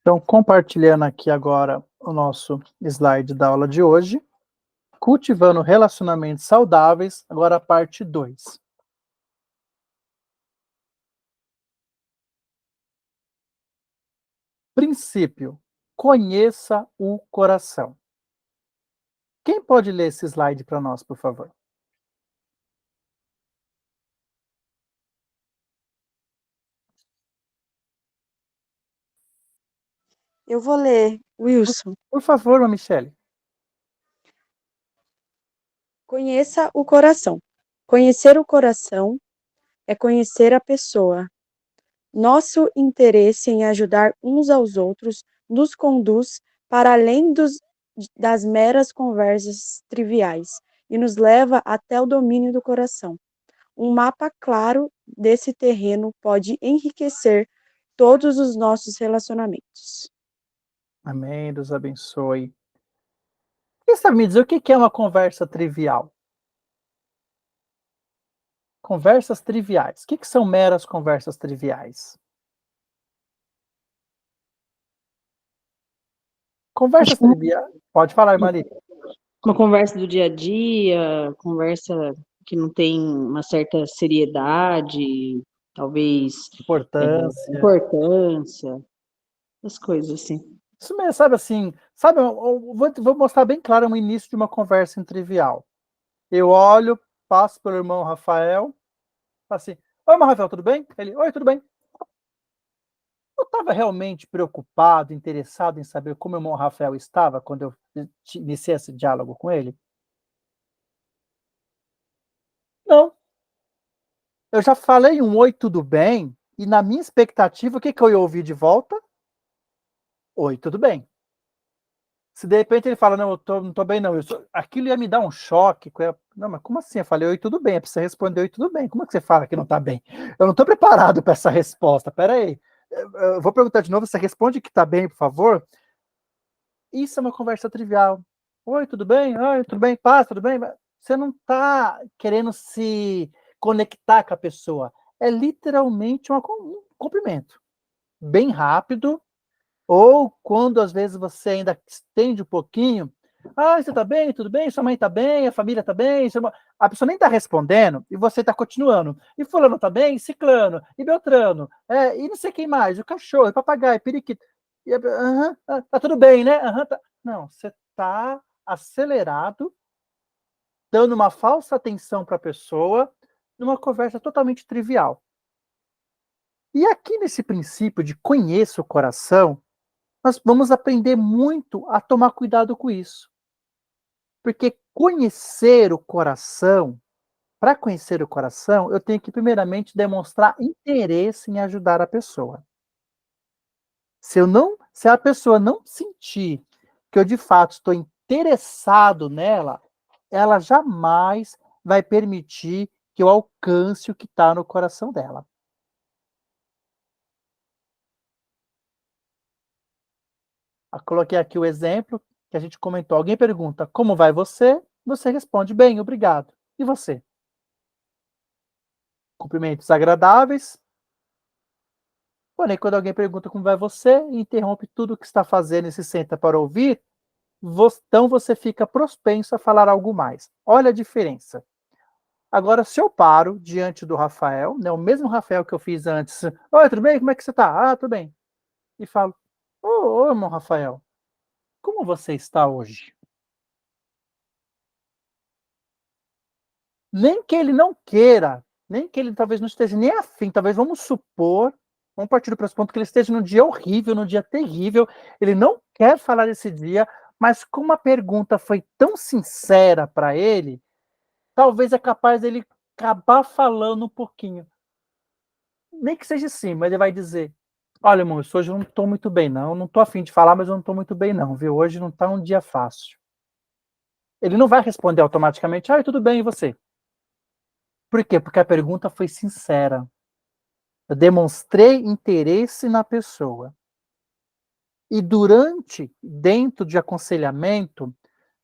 Então, compartilhando aqui agora o nosso slide da aula de hoje, cultivando relacionamentos saudáveis, agora a parte 2. Princípio: conheça o coração. Quem pode ler esse slide para nós, por favor? Eu vou ler, Wilson. Por favor, Michele. Conheça o coração. Conhecer o coração é conhecer a pessoa. Nosso interesse em ajudar uns aos outros nos conduz para além das meras conversas triviais e nos leva até o domínio do coração. Um mapa claro desse terreno pode enriquecer todos os nossos relacionamentos. Amém, Deus abençoe. Quem sabe me dizer o que é uma conversa trivial? Conversas triviais. O que são meras conversas triviais? Acho Conversas que triviais. Pode falar, Maria. uma conversa do dia a dia, conversa que não tem uma certa seriedade, talvez Importância. importância, as coisas assim. Isso mesmo, sabe assim, sabe, vou mostrar bem claro o início de uma conversa em trivial. Eu olho, passo pelo irmão Rafael, falo assim, oi, irmão Rafael, tudo bem? Ele, oi, tudo bem. Eu estava realmente preocupado, interessado em saber como o irmão Rafael estava quando eu iniciei esse diálogo com ele? Não. Eu já falei um oi, tudo bem, e na minha expectativa, o que eu ia ouvir de volta? Oi, tudo bem. Se de repente ele fala, não, não tô bem não, aquilo ia me dar um choque. Não, mas como assim? Eu falei, oi, tudo bem. É pra você responder, oi, tudo bem. Como é que você fala que não tá bem? Eu não tô preparado para essa resposta. Pera aí. Eu vou perguntar de novo, você responde que tá bem, por favor? Isso é uma conversa trivial. Oi, tudo bem? Oi, tudo bem? Paz, tudo bem? Você não tá querendo se conectar com a pessoa. É literalmente um cumprimento. Bem rápido, ou quando às vezes você ainda estende um pouquinho, você tá bem, tudo bem? Sua mãe tá bem, a família tá bem? A pessoa nem tá respondendo e você tá continuando. E fulano tá bem? Ciclano, e Beltrano, e não sei quem mais, o cachorro, o papagaio, periquito. Tá tudo bem, né? Tá. Não, você tá acelerado, dando uma falsa atenção para a pessoa, numa conversa totalmente trivial. E aqui nesse princípio de conheça o coração, nós vamos aprender muito a tomar cuidado com isso. Porque conhecer o coração, para conhecer o coração, eu tenho que primeiramente demonstrar interesse em ajudar a pessoa. Se a pessoa não sentir que eu de fato estou interessado nela, ela jamais vai permitir que eu alcance o que está no coração dela. Eu coloquei aqui o exemplo que a gente comentou. Alguém pergunta, como vai você? Você responde, bem, obrigado. E você? Cumprimentos agradáveis. Porém, quando alguém pergunta como vai você, interrompe tudo o que está fazendo e se senta para ouvir, então você fica propenso a falar algo mais. Olha a diferença. Agora, se eu paro diante do Rafael, né, o mesmo Rafael que eu fiz antes, oi, tudo bem? Como é que você está? Tudo bem. E falo, ô, irmão Rafael, como você está hoje? Nem que ele não queira, nem que ele talvez não esteja nem afim, talvez vamos supor, vamos partir do pressuposto que ele esteja num dia horrível, num dia terrível, ele não quer falar desse dia, mas como a pergunta foi tão sincera para ele, talvez é capaz dele acabar falando um pouquinho. Nem que seja assim, mas ele vai dizer, olha, irmão, hoje eu não estou muito bem, não estou afim de falar, mas eu não estou muito bem não, viu? Hoje não está um dia fácil. Ele não vai responder automaticamente, tudo bem, e você? Por quê? Porque a pergunta foi sincera. Eu demonstrei interesse na pessoa. E dentro de aconselhamento,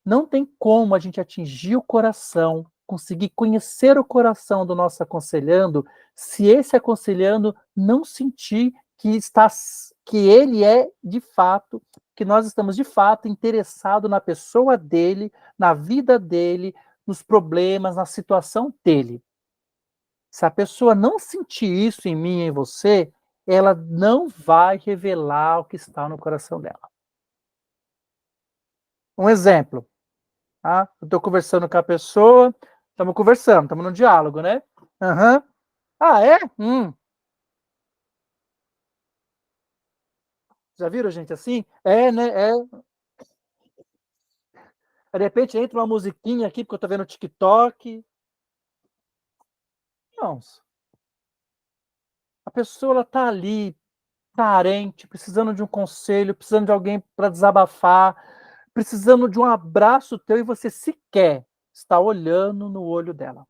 não tem como a gente atingir o coração, conseguir conhecer o coração do nosso aconselhando, se esse aconselhando não sentir que ele é, de fato, que nós estamos, de fato, interessados na pessoa dele, na vida dele, nos problemas, na situação dele. Se a pessoa não sentir isso em mim e em você, ela não vai revelar o que está no coração dela. Um exemplo, tá? Eu estou conversando com a pessoa, estamos conversando, estamos no diálogo, né? Aham. Ah, é? Já viram gente assim? É, né? É. Aí, de repente entra uma musiquinha aqui, porque eu estou vendo o TikTok. Não, a pessoa ela tá ali, carente, precisando de um conselho, precisando de alguém para desabafar, precisando de um abraço teu e você sequer está olhando no olho dela.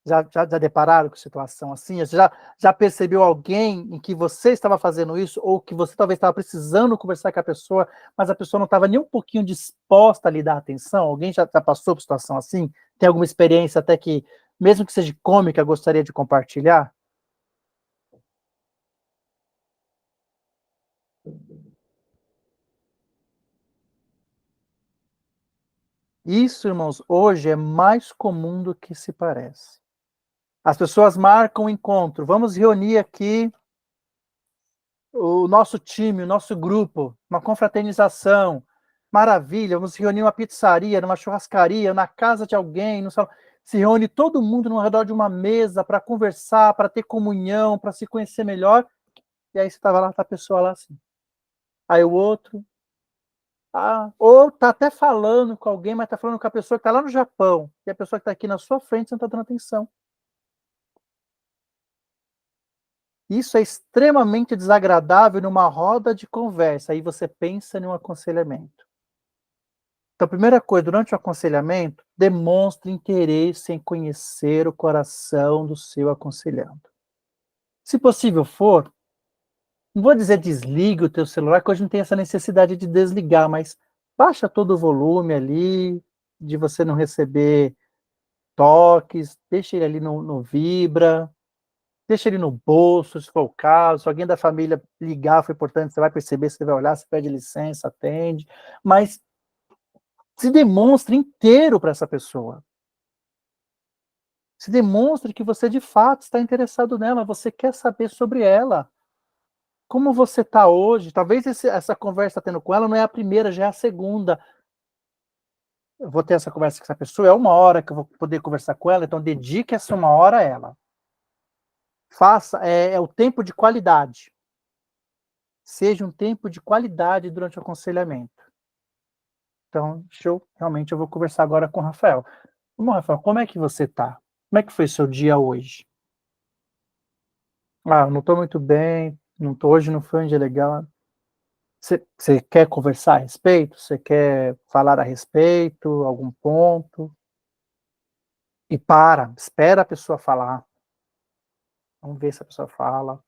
Já depararam com situação assim? Você já percebeu alguém em que você estava fazendo isso ou que você talvez estava precisando conversar com a pessoa, mas a pessoa não estava nem um pouquinho disposta a lhe dar atenção? Alguém já passou por situação assim? Tem alguma experiência até que, mesmo que seja cômica, gostaria de compartilhar? Isso, irmãos, hoje é mais comum do que se parece. As pessoas marcam um encontro, vamos reunir aqui o nosso time, o nosso grupo, uma confraternização, maravilha, vamos reunir numa pizzaria, numa churrascaria, na casa de alguém, no salão. Se reúne todo mundo no redor de uma mesa para conversar, para ter comunhão, para se conhecer melhor, e aí você estava lá, tá a pessoa lá assim. Aí o outro, ou tá até falando com alguém, mas tá falando com a pessoa que tá lá no Japão, e a pessoa que tá aqui na sua frente, você não tá dando atenção. Isso é extremamente desagradável numa roda de conversa, aí você pensa em um aconselhamento. Então, a primeira coisa, durante o aconselhamento, demonstre interesse em conhecer o coração do seu aconselhando. Se possível for, não vou dizer desligue o teu celular, que hoje não tem essa necessidade de desligar, mas baixa todo o volume ali, de você não receber toques, deixa ele ali no vibra, deixa ele no bolso, se for o caso. Se alguém da família ligar, foi importante, você vai perceber, você vai olhar, você pede licença, atende. Mas se demonstre inteiro para essa pessoa. Se demonstre que você de fato está interessado nela, você quer saber sobre ela. Como você está hoje? Talvez essa conversa tendo com ela não é a primeira, já é a segunda. Eu vou ter essa conversa com essa pessoa, é 1 hora que eu vou poder conversar com ela, então dedique essa 1 hora a ela. Faça, é o tempo de qualidade. Seja um tempo de qualidade durante o aconselhamento. Então, realmente eu vou conversar agora com o Rafael. Vamos, Rafael, como é que você está? Como é que foi seu dia hoje? Ah, não estou muito bem, hoje não foi um dia legal. Você quer conversar a respeito? Você quer falar a respeito, algum ponto? E espera a pessoa falar. Vamos ver se a pessoa fala.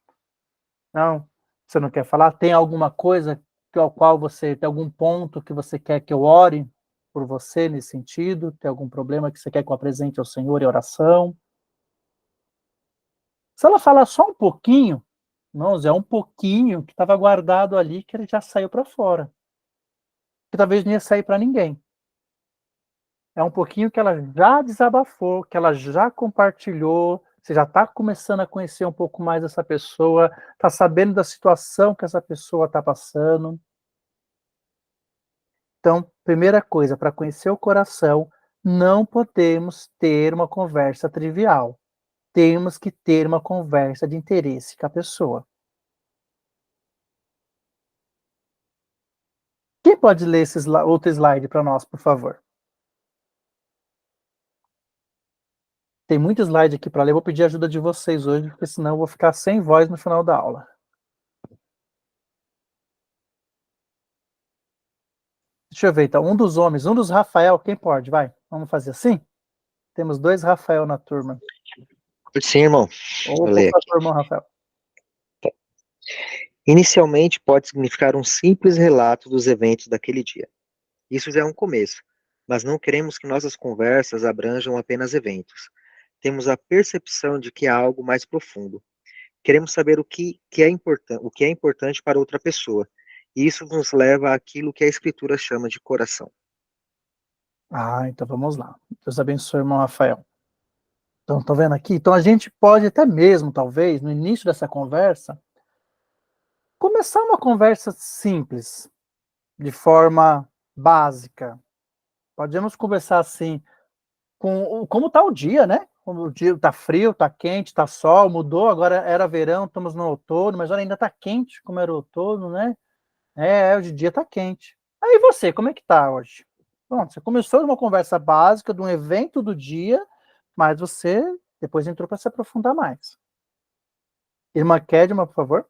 Não, você não quer falar? Tem alguma coisa ao qual você tem algum ponto que você quer que eu ore por você nesse sentido? Tem algum problema que você quer que eu apresente ao Senhor em oração? Se ela falar só um pouquinho, irmãos, é um pouquinho que estava guardado ali que ele já saiu para fora. Que talvez não ia sair para ninguém. É um pouquinho que ela já desabafou, que ela já compartilhou, você já está começando a conhecer um pouco mais essa pessoa, está sabendo da situação que essa pessoa está passando. Então, primeira coisa, para conhecer o coração, não podemos ter uma conversa trivial. Temos que ter uma conversa de interesse com a pessoa. Quem pode ler esse outro slide para nós, por favor? Tem muito slide aqui para ler, eu vou pedir ajuda de vocês hoje, porque senão eu vou ficar sem voz no final da aula. Deixa eu ver, então, um dos homens, um dos Rafael, quem pode? Vai, vamos fazer assim? Temos 2 Rafael na turma. Sim, irmão. Ou Vou ler por aqui. favor, irmão Rafael. Inicialmente pode significar um simples relato dos eventos daquele dia. Isso já é um começo, mas não queremos que nossas conversas abranjam apenas eventos. Temos a percepção de que há algo mais profundo. queremos saber o que é importante para outra pessoa. E isso nos leva àquilo que a Escritura chama de coração. Então vamos lá. Deus abençoe, irmão Rafael. Então, estão vendo aqui? Então a gente pode até mesmo, talvez, no início dessa conversa, começar uma conversa simples, de forma básica. Podemos conversar assim, como está o dia, né? Como o dia está frio, está quente, está sol, mudou, agora era verão, estamos no outono, mas olha, ainda está quente, como era o outono, né? Hoje o dia está quente. Aí você, como é que está hoje? Bom, você começou uma conversa básica de um evento do dia, mas você depois entrou para se aprofundar mais. Irmã Kedma, por favor.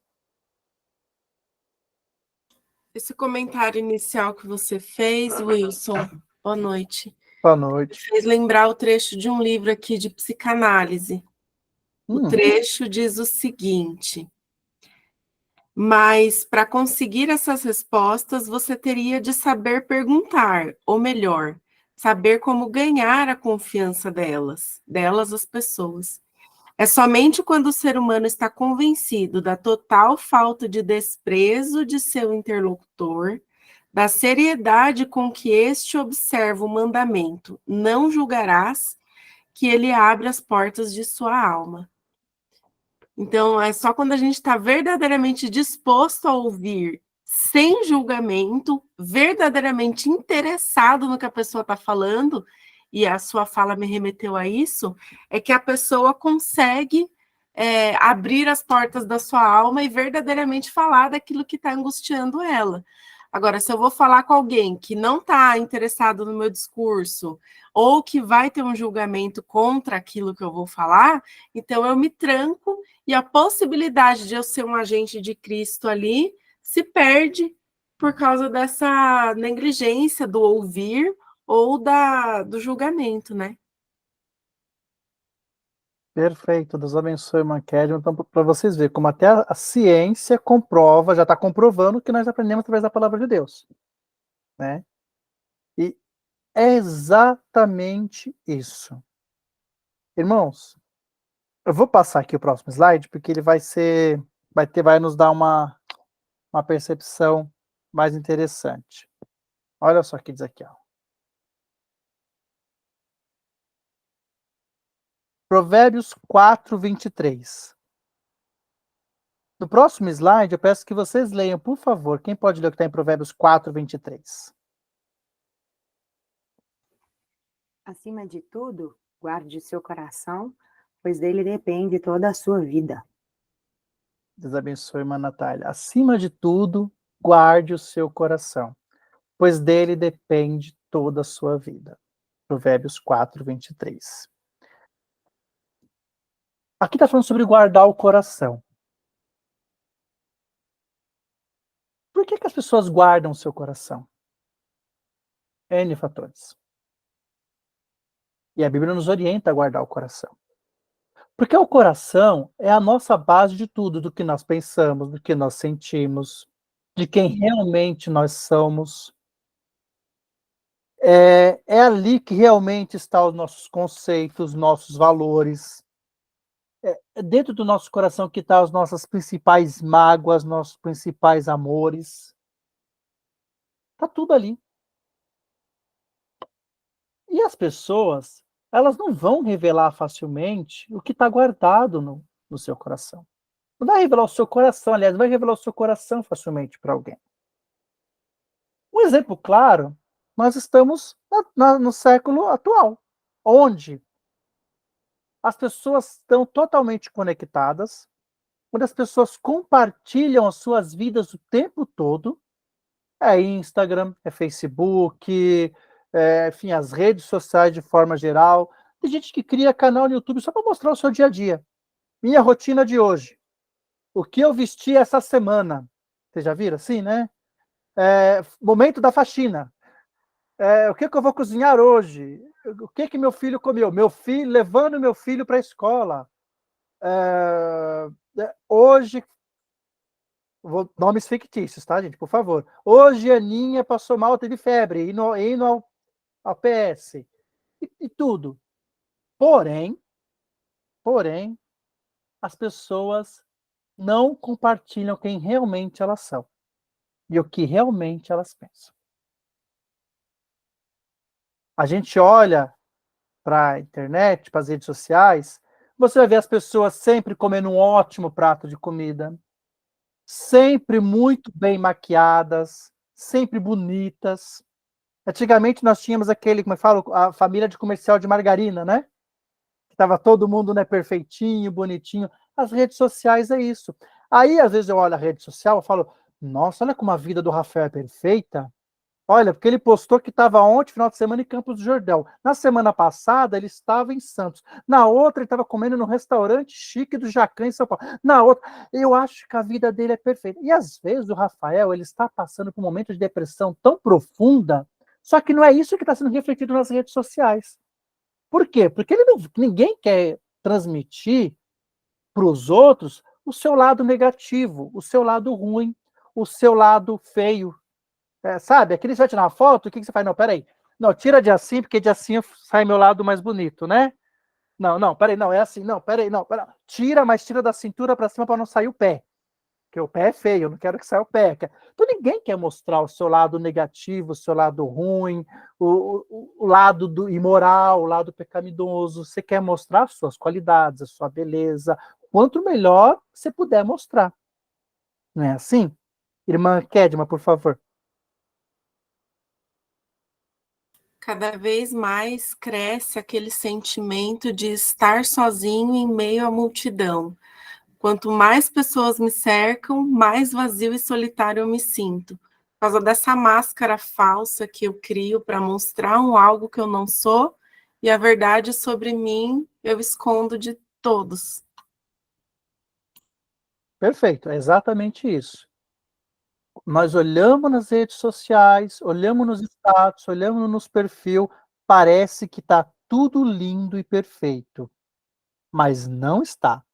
Esse comentário inicial que você fez, Wilson, boa noite, Boa noite. fez lembrar o trecho de um livro aqui de psicanálise. O trecho diz o seguinte: mas para conseguir essas respostas, você teria de saber perguntar, ou melhor, saber como ganhar a confiança delas as pessoas. É somente quando o ser humano está convencido da total falta de desprezo de seu interlocutor, da seriedade com que este observa o mandamento, não julgarás, que ele abre as portas de sua alma. Então, é só quando a gente está verdadeiramente disposto a ouvir, sem julgamento, verdadeiramente interessado no que a pessoa está falando, e a sua fala me remeteu a isso, é que a pessoa consegue abrir as portas da sua alma e verdadeiramente falar daquilo que está angustiando ela. Agora, se eu vou falar com alguém que não está interessado no meu discurso, ou que vai ter um julgamento contra aquilo que eu vou falar, então eu me tranco e a possibilidade de eu ser um agente de Cristo ali se perde por causa dessa negligência do ouvir ou do julgamento, né? Perfeito, Deus abençoe, irmã Kedma. Então, para vocês verem como até a ciência comprova, já está comprovando o que nós aprendemos através da palavra de Deus, né? E é exatamente isso. Irmãos, eu vou passar aqui o próximo slide, porque ele vai nos dar uma percepção mais interessante. Olha só o que diz aqui, ó. Provérbios 4, 23. No próximo slide, eu peço que vocês leiam, por favor. Quem pode ler o que está em Provérbios 4, 23? Acima de tudo, guarde seu coração, pois dele depende toda a sua vida. Deus abençoe, irmã Natália. Acima de tudo, guarde o seu coração, pois dele depende toda a sua vida. Provérbios 4, 23. Aqui está falando sobre guardar o coração. Por que as pessoas guardam o seu coração? N fatores. E a Bíblia nos orienta a guardar o coração. Porque o coração é a nossa base de tudo, do que nós pensamos, do que nós sentimos, de quem realmente nós somos. É ali que realmente estão os nossos conceitos, nossos valores. É dentro do nosso coração que estão as nossas principais mágoas, nossos principais amores. Está tudo ali. E as pessoas, elas não vão revelar facilmente o que está guardado no seu coração. Não vai revelar o seu coração, aliás, não vai revelar o seu coração facilmente para alguém. Um exemplo claro, nós estamos no século atual, onde as pessoas estão totalmente conectadas, onde as pessoas compartilham as suas vidas o tempo todo. É Instagram, é Facebook, enfim, as redes sociais de forma geral. Tem gente que cria canal no YouTube só para mostrar o seu dia a dia. Minha rotina de hoje. O que eu vesti essa semana. Vocês já viram assim, né? Momento da faxina. O que eu vou cozinhar hoje? O que meu filho comeu? Levando meu filho para a escola. Hoje, nomes fictícios, tá, gente? Por favor. Hoje a Aninha passou mal, teve febre, indo ao PS. E tudo. Porém, as pessoas não compartilham quem realmente elas são e o que realmente elas pensam. A gente olha para a internet, para as redes sociais, você vai ver as pessoas sempre comendo um ótimo prato de comida, sempre muito bem maquiadas, sempre bonitas. Antigamente nós tínhamos aquele, como eu falo, a família de comercial de margarina, né? Que estava todo mundo, né, perfeitinho, bonitinho. As redes sociais é isso. Aí, às vezes, eu olho a rede social e falo, nossa, olha como a vida do Rafael é perfeita. Olha, porque ele postou que estava ontem, final de semana, em Campos do Jordão. Na semana passada, ele estava em Santos. Na outra, ele estava comendo no restaurante chique do Jacan, em São Paulo. Na outra, eu acho que a vida dele é perfeita. E às vezes o Rafael, ele está passando por um momento de depressão tão profunda, só que não é isso que está sendo refletido nas redes sociais. Por quê? Porque ninguém quer transmitir para os outros o seu lado negativo, o seu lado ruim, o seu lado feio. Sabe? Aquele você vai tirar uma foto, o que você faz? Não, peraí. Não, tira de assim, porque de assim sai meu lado mais bonito, né? Não, não, peraí, não, é assim, não, peraí, não, peraí. Tira, mas tira da cintura para cima para não sair o pé. Porque o pé é feio, eu não quero que saia o pé. Então ninguém quer mostrar o seu lado negativo, o seu lado ruim, o lado do imoral, o lado pecaminoso. Você quer mostrar as suas qualidades, a sua beleza. Quanto melhor você puder mostrar. Não é assim? Irmã Kedma, por favor. Cada vez mais cresce aquele sentimento de estar sozinho em meio à multidão. Quanto mais pessoas me cercam, mais vazio e solitário eu me sinto. Por causa dessa máscara falsa que eu crio para mostrar algo que eu não sou, e a verdade sobre mim eu escondo de todos. Perfeito, é exatamente isso. Nós olhamos nas redes sociais, olhamos nos status, olhamos nos perfil, parece que está tudo lindo e perfeito, mas não está.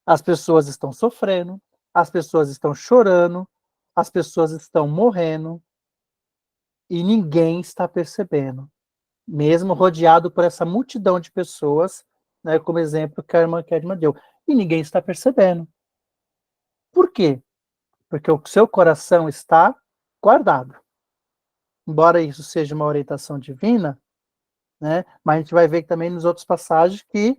As pessoas estão sofrendo, as pessoas estão chorando, as pessoas estão morrendo e ninguém está percebendo, mesmo rodeado por essa multidão de pessoas, né, como exemplo que a irmã Kedma deu, e ninguém está percebendo. Por quê? Porque o seu coração está guardado. Embora isso seja uma orientação divina, né, mas a gente vai ver também nos outros passagens que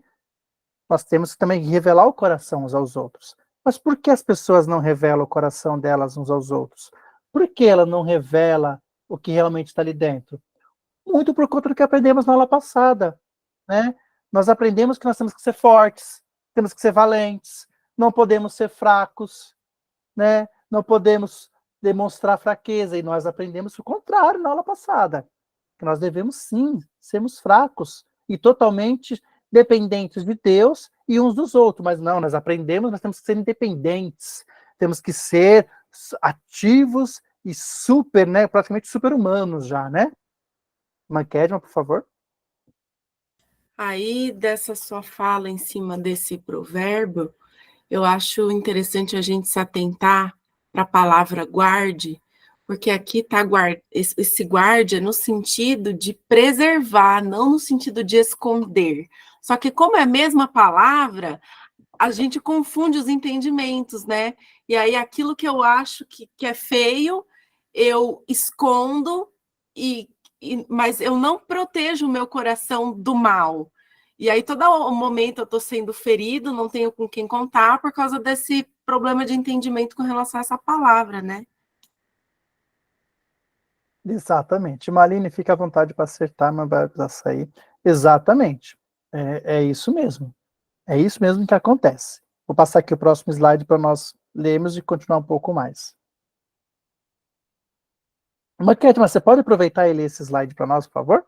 nós temos que também revelar o coração uns aos outros. Mas por que as pessoas não revelam o coração delas uns aos outros? Por que ela não revela o que realmente está ali dentro? Muito por conta do que aprendemos na aula passada, né? Nós aprendemos que nós temos que ser fortes, temos que ser valentes, não podemos ser fracos, né? Não podemos demonstrar fraqueza, e nós aprendemos o contrário na aula passada, que nós devemos sim sermos fracos e totalmente dependentes de Deus e uns dos outros, mas não, nós aprendemos, nós temos que ser independentes, temos que ser ativos e super, né, praticamente super-humanos já, né? Kedma, por favor. Aí, dessa sua fala em cima desse provérbio, eu acho interessante a gente se atentar para a palavra guarde, porque aqui está esse guarde é no sentido de preservar, não no sentido de esconder. Só que como é a mesma palavra, a gente confunde os entendimentos, né? E aí aquilo que eu acho que é feio, eu escondo, mas eu não protejo o meu coração do mal. E aí, todo momento eu estou sendo ferido, não tenho com quem contar por causa desse problema de entendimento com relação a essa palavra, né? Exatamente. Maline, fica à vontade para acertar, mas vai precisar sair. Exatamente. É isso mesmo. É isso mesmo que acontece. Vou passar aqui o próximo slide para nós lermos e continuar um pouco mais. Kedma, você pode aproveitar e ler esse slide para nós, por favor?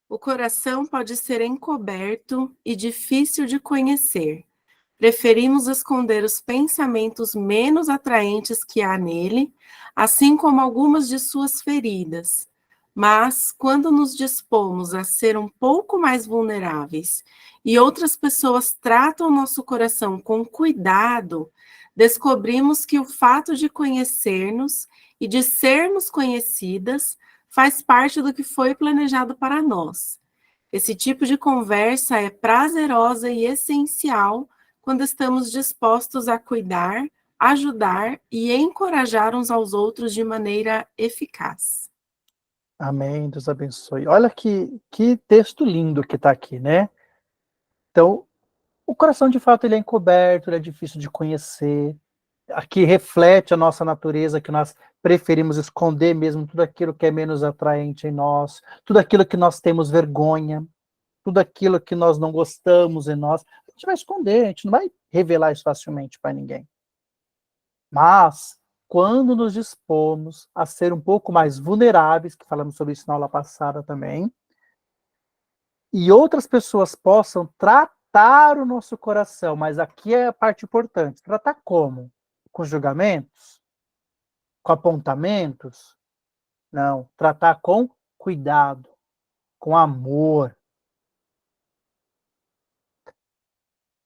O coração pode ser encoberto e difícil de conhecer. Preferimos esconder os pensamentos menos atraentes que há nele, assim como algumas de suas feridas. Mas, quando nos dispomos a ser um pouco mais vulneráveis e outras pessoas tratam nosso coração com cuidado, descobrimos que o fato de conhecer-nos e de sermos conhecidas faz parte do que foi planejado para nós. Esse tipo de conversa é prazerosa e essencial quando estamos dispostos a cuidar, ajudar e encorajar uns aos outros de maneira eficaz. Amém, Deus abençoe. Olha que texto lindo que está aqui, né? Então, o coração, de fato, ele é encoberto, ele é difícil de conhecer. Aqui reflete a nossa natureza, que nós preferimos esconder mesmo tudo aquilo que é menos atraente em nós, tudo aquilo que nós temos vergonha, tudo aquilo que nós não gostamos em nós. A gente vai esconder, a gente não vai revelar isso facilmente para ninguém. Mas, quando nos dispomos a ser um pouco mais vulneráveis, que falamos sobre isso na aula passada também, e outras pessoas possam tratar o nosso coração, mas aqui é a parte importante. Tratar como? Com julgamentos? Com apontamentos? Não. Tratar com cuidado, com amor.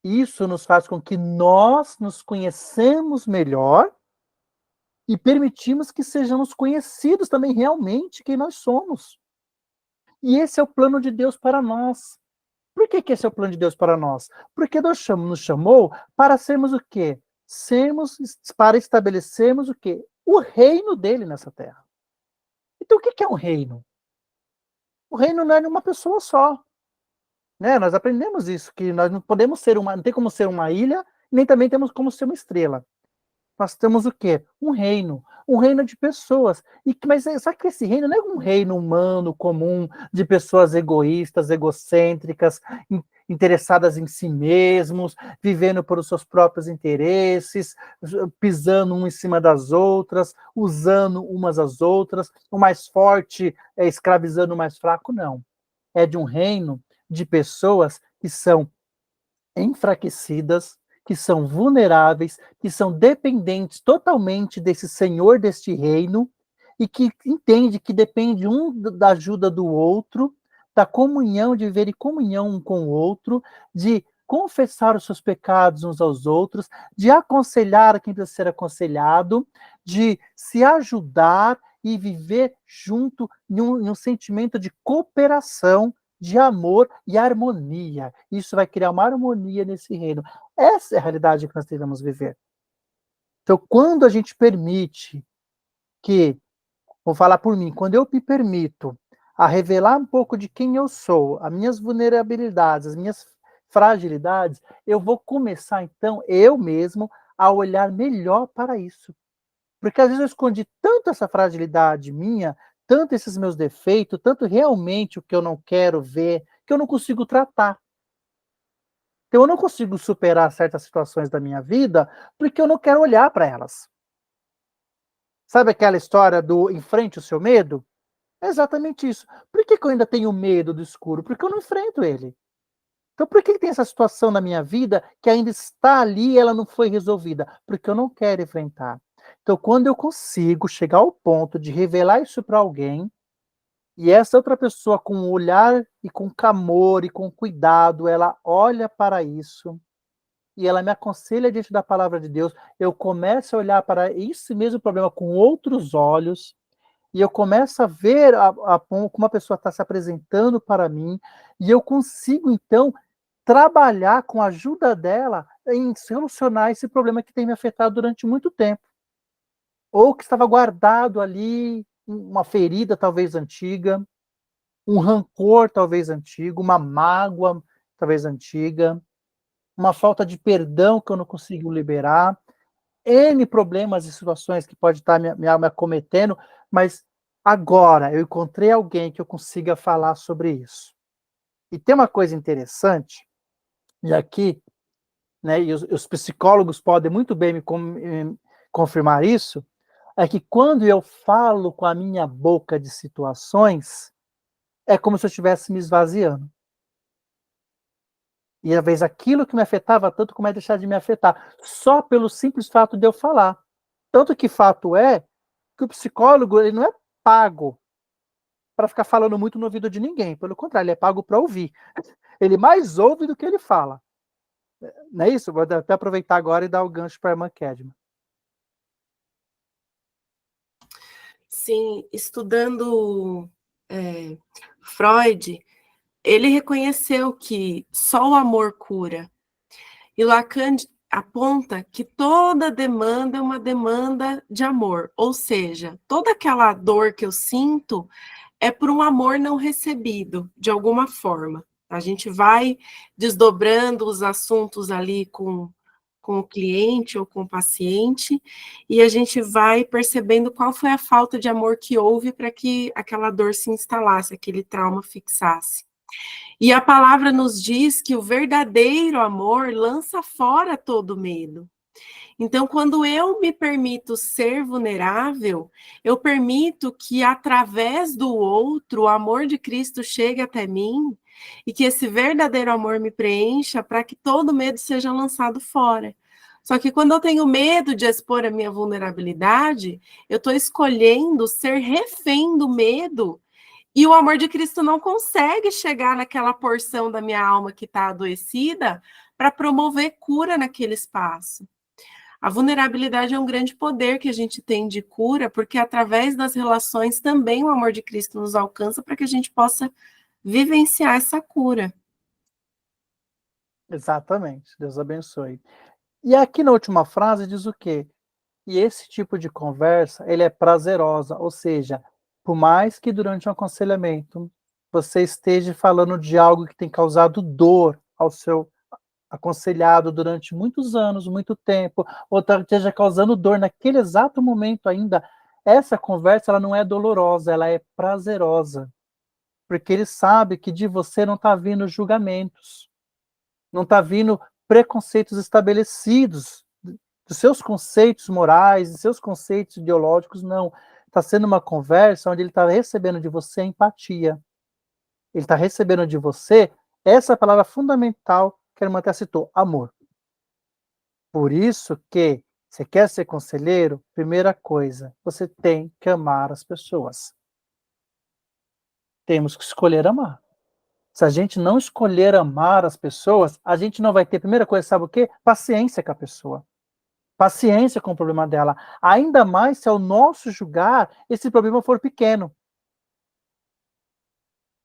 Isso nos faz com que nós nos conhecemos melhor e permitimos que sejamos conhecidos também realmente quem nós somos. E esse é o plano de Deus para nós. Por que esse é o plano de Deus para nós? Porque Deus nos chamou para sermos o quê? Para estabelecermos o quê? O reino dele nessa terra. Então, o que é um reino? O reino não é de uma pessoa só. Né? Nós aprendemos isso, que nós não podemos ser não tem como ser uma ilha, nem também temos como ser uma estrela. Nós temos o quê? Um reino de pessoas. Mas só que esse reino não é um reino humano, comum, de pessoas egoístas, egocêntricas, interessadas em si mesmos, vivendo por os seus próprios interesses, pisando um em cima das outras, usando umas às outras, o mais forte escravizando o mais fraco, não. É de um reino de pessoas que são enfraquecidas, que são vulneráveis, que são dependentes totalmente desse senhor deste reino e que entende que depende um da ajuda do outro, da comunhão, de viver em comunhão um com o outro, de confessar os seus pecados uns aos outros, de aconselhar a quem precisa ser aconselhado, de se ajudar e viver junto em um sentimento de cooperação, de amor e harmonia. Isso vai criar uma harmonia nesse reino. Essa é a realidade que nós devemos viver. Então, quando a gente permite que, vou falar por mim, quando eu me permito a revelar um pouco de quem eu sou, as minhas vulnerabilidades, as minhas fragilidades, eu vou começar, então, eu mesmo, a olhar melhor para isso. Porque às vezes eu escondi tanto essa fragilidade minha, tanto esses meus defeitos, tanto realmente o que eu não quero ver, que eu não consigo tratar. Então eu não consigo superar certas situações da minha vida porque eu não quero olhar para elas. Sabe aquela história do enfrente o seu medo? É exatamente isso. Por que eu ainda tenho medo do escuro? Porque eu não enfrento ele. Então por que tem essa situação na minha vida que ainda está ali e ela não foi resolvida? Porque eu não quero enfrentar. Então quando eu consigo chegar ao ponto de revelar isso para alguém, e essa outra pessoa com um olhar e com amor e com cuidado, ela olha para isso e ela me aconselha diante da palavra de Deus, eu começo a olhar para esse mesmo problema com outros olhos, e eu começo a ver como uma pessoa está se apresentando para mim, e eu consigo, então, trabalhar com a ajuda dela em solucionar esse problema que tem me afetado durante muito tempo. Ou que estava guardado ali, uma ferida talvez antiga, um rancor talvez antigo, uma mágoa talvez antiga, uma falta de perdão que eu não consigo liberar, N problemas e situações que pode estar me acometendo, mas agora eu encontrei alguém que eu consiga falar sobre isso. E tem uma coisa interessante, e aqui, né, e os psicólogos podem muito bem me confirmar isso, é que quando eu falo com a minha boca de situações, é como se eu estivesse me esvaziando. E às vezes aquilo que me afetava tanto começa a deixar de me afetar, só pelo simples fato de eu falar. Tanto que fato é que o psicólogo ele não é pago para ficar falando muito no ouvido de ninguém, pelo contrário, ele é pago para ouvir. Ele mais ouve do que ele fala. Não é isso? Vou até aproveitar agora e dar o gancho para a irmã Kedma. Sim, estudando Freud, ele reconheceu que só o amor cura. E Lacan aponta que toda demanda é uma demanda de amor, ou seja, toda aquela dor que eu sinto é por um amor não recebido, de alguma forma. A gente vai desdobrando os assuntos ali com o cliente ou com o paciente, e a gente vai percebendo qual foi a falta de amor que houve para que aquela dor se instalasse, aquele trauma fixasse. E a palavra nos diz que o verdadeiro amor lança fora todo medo. Então, quando eu me permito ser vulnerável, eu permito que, através do outro, o amor de Cristo chegue até mim e que esse verdadeiro amor me preencha para que todo medo seja lançado fora. Só que quando eu tenho medo de expor a minha vulnerabilidade, eu estou escolhendo ser refém do medo e o amor de Cristo não consegue chegar naquela porção da minha alma que está adoecida para promover cura naquele espaço. A vulnerabilidade é um grande poder que a gente tem de cura, porque através das relações também o amor de Cristo nos alcança para que a gente possa vivenciar essa cura. Exatamente. Deus abençoe. E aqui na última frase diz o quê? E esse tipo de conversa, ele é prazerosa, ou seja, por mais que durante um aconselhamento você esteja falando de algo que tem causado dor ao seu aconselhado durante muitos anos, muito tempo, ou esteja causando dor naquele exato momento ainda, essa conversa ela não é dolorosa, ela é prazerosa, porque ele sabe que de você não está vindo julgamentos, não está vindo preconceitos estabelecidos, dos seus conceitos morais, dos seus conceitos ideológicos, não. Está sendo uma conversa onde ele está recebendo de você empatia. Ele está recebendo de você essa palavra fundamental que a irmã até citou, amor. Por isso que, você quer ser conselheiro, primeira coisa, você tem que amar as pessoas. Temos que escolher amar. Se a gente não escolher amar as pessoas, a gente não vai ter, primeira coisa, sabe o quê? Paciência com a pessoa. Paciência com o problema dela. Ainda mais se ao nosso julgar esse problema for pequeno.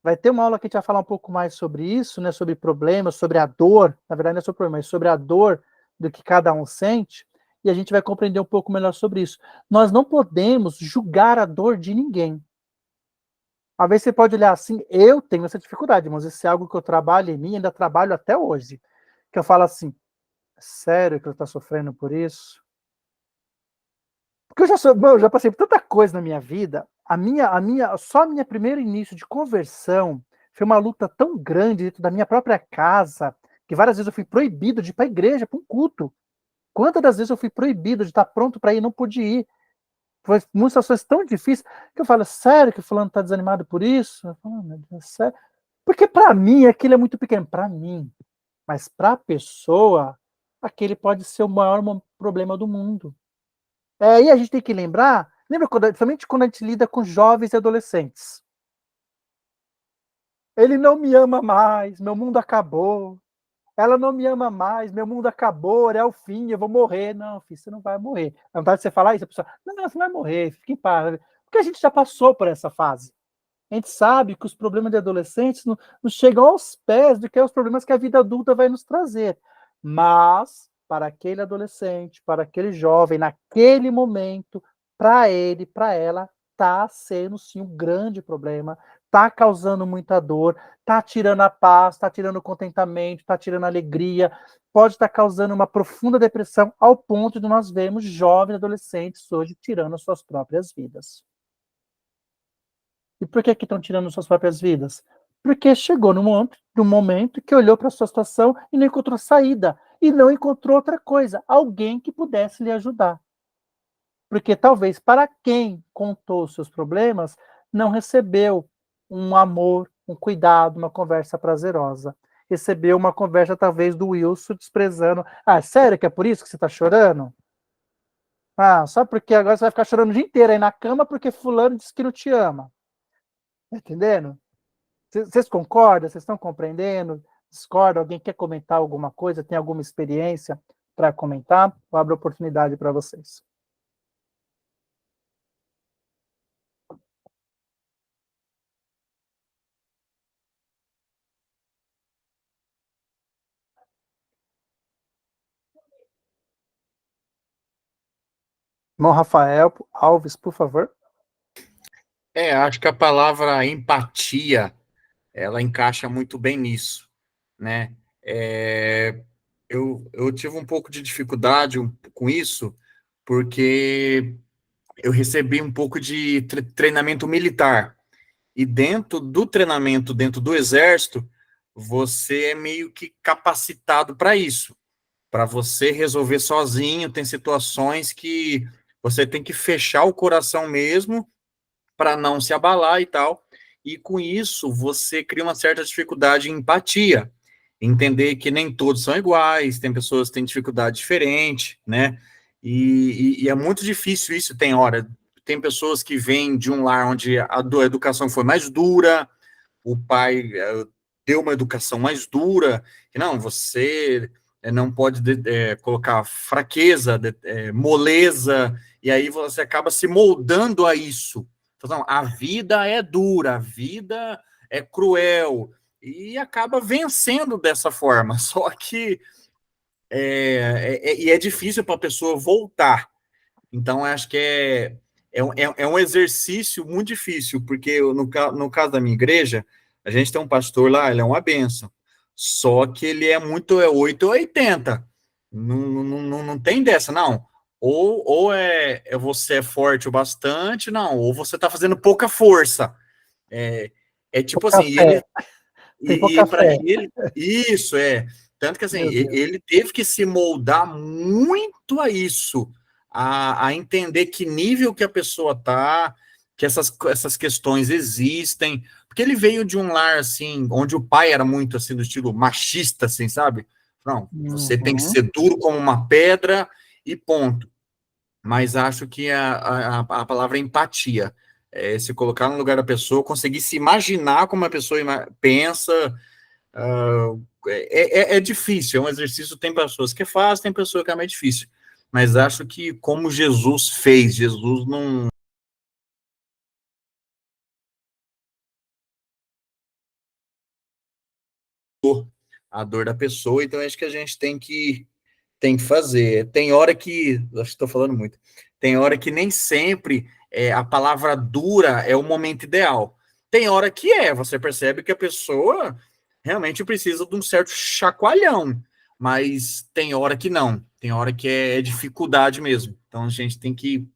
Vai ter uma aula que a gente vai falar um pouco mais sobre isso, né? Sobre problemas, sobre a dor. Na verdade, não é sobre problema, é sobre a dor do que cada um sente. E a gente vai compreender um pouco melhor sobre isso. Nós não podemos julgar a dor de ninguém. Às vezes você pode olhar assim, eu tenho essa dificuldade, mas isso é algo que eu trabalho em mim, ainda trabalho até hoje. Que eu falo assim, é sério que eu estou sofrendo por isso? Porque eu já passei por tanta coisa na minha vida. Só a minha primeiro início de conversão foi uma luta tão grande dentro da minha própria casa, que várias vezes eu fui proibido de ir para a igreja, para um culto. Quantas das vezes eu fui proibido de estar pronto para ir e não pude ir? Foi muitas situações tão difíceis que eu falo, sério que o fulano está desanimado por isso? Eu falo, meu Deus, sério? Porque para mim aquilo é muito pequeno, para mim. Mas para a pessoa, aquele pode ser o maior problema do mundo. E a gente tem que lembrar, lembra somente quando a gente lida com jovens e adolescentes. Ele não me ama mais, meu mundo acabou. Ela não me ama mais, meu mundo acabou, é o fim, eu vou morrer. Não, filho, você não vai morrer. A vontade de você falar isso, a pessoa, não, você vai morrer, fique em paz. Porque a gente já passou por essa fase. A gente sabe que os problemas de adolescentes não chegam aos pés do que os problemas que a vida adulta vai nos trazer. Mas, para aquele adolescente, para aquele jovem, naquele momento, para ele, para ela, está sendo sim um grande problema, está causando muita dor, está tirando a paz, está tirando o contentamento, está tirando a alegria, pode estar causando uma profunda depressão, ao ponto de nós vermos jovens adolescentes hoje tirando as suas próprias vidas. E por que estão tirando suas próprias vidas? Porque chegou no momento que olhou para a sua situação e não encontrou saída. E não encontrou outra coisa, alguém que pudesse lhe ajudar. Porque talvez para quem contou seus problemas, não recebeu um amor, um cuidado, uma conversa prazerosa. Recebeu uma conversa talvez do Wilson desprezando. Ah, sério que é por isso que você está chorando? Ah, só porque agora você vai ficar chorando o dia inteiro aí na cama porque fulano disse que não te ama. Tá entendendo? Vocês concordam? Vocês estão compreendendo? Discordam? Alguém quer comentar alguma coisa? Tem alguma experiência para comentar? Eu abro oportunidade para vocês. Irmão Rafael Alves, por favor. Acho que a palavra empatia, ela encaixa muito bem nisso, né? Eu tive um pouco de dificuldade com isso, porque eu recebi um pouco de treinamento militar. E dentro do treinamento, dentro do exército, você é meio que capacitado para isso, para você resolver sozinho. Tem situações que você tem que fechar o coração mesmo para não se abalar e tal. E com isso, você cria uma certa dificuldade em empatia, entender que nem todos são iguais, tem pessoas que têm dificuldade diferente, né? E é muito difícil isso, tem pessoas que vêm de um lar onde a educação foi mais dura, o pai deu uma educação mais dura, que não, você não pode colocar fraqueza, moleza, e aí você acaba se moldando a isso. Então, não, a vida é dura, a vida é cruel, e acaba vencendo dessa forma, só que é difícil para a pessoa voltar. Então, acho que é um exercício muito difícil, porque no caso da minha igreja, a gente tem um pastor lá, ele é uma benção, só que ele é muito 8 ou 80, não tem dessa, não. Ou você é forte o bastante, não, ou você está fazendo pouca força. É, é tipo Pouca assim, fé. Tem pouca para fé. ele, isso é. Tanto que assim, Meu Deus. ele teve que se moldar muito a isso, a entender que nível que a pessoa tá, que essas questões existem, porque ele veio de um lar assim, onde o pai era muito assim, do estilo machista, assim, sabe? Não, você tem que Uhum. ser duro como uma pedra e ponto. Mas acho que a palavra empatia, se colocar no lugar da pessoa, conseguir se imaginar como a pessoa pensa, é difícil, é um exercício, tem pessoas que é fácil, tem pessoas que é mais difícil, mas acho que como Jesus fez, Jesus não a dor da pessoa, então acho que a gente tem que fazer. Tem hora que, acho que estou falando muito, tem hora que nem sempre a palavra dura é o momento ideal. Tem hora que você percebe que a pessoa realmente precisa de um certo chacoalhão, mas tem hora que não, tem hora que é dificuldade mesmo. Então a gente tem que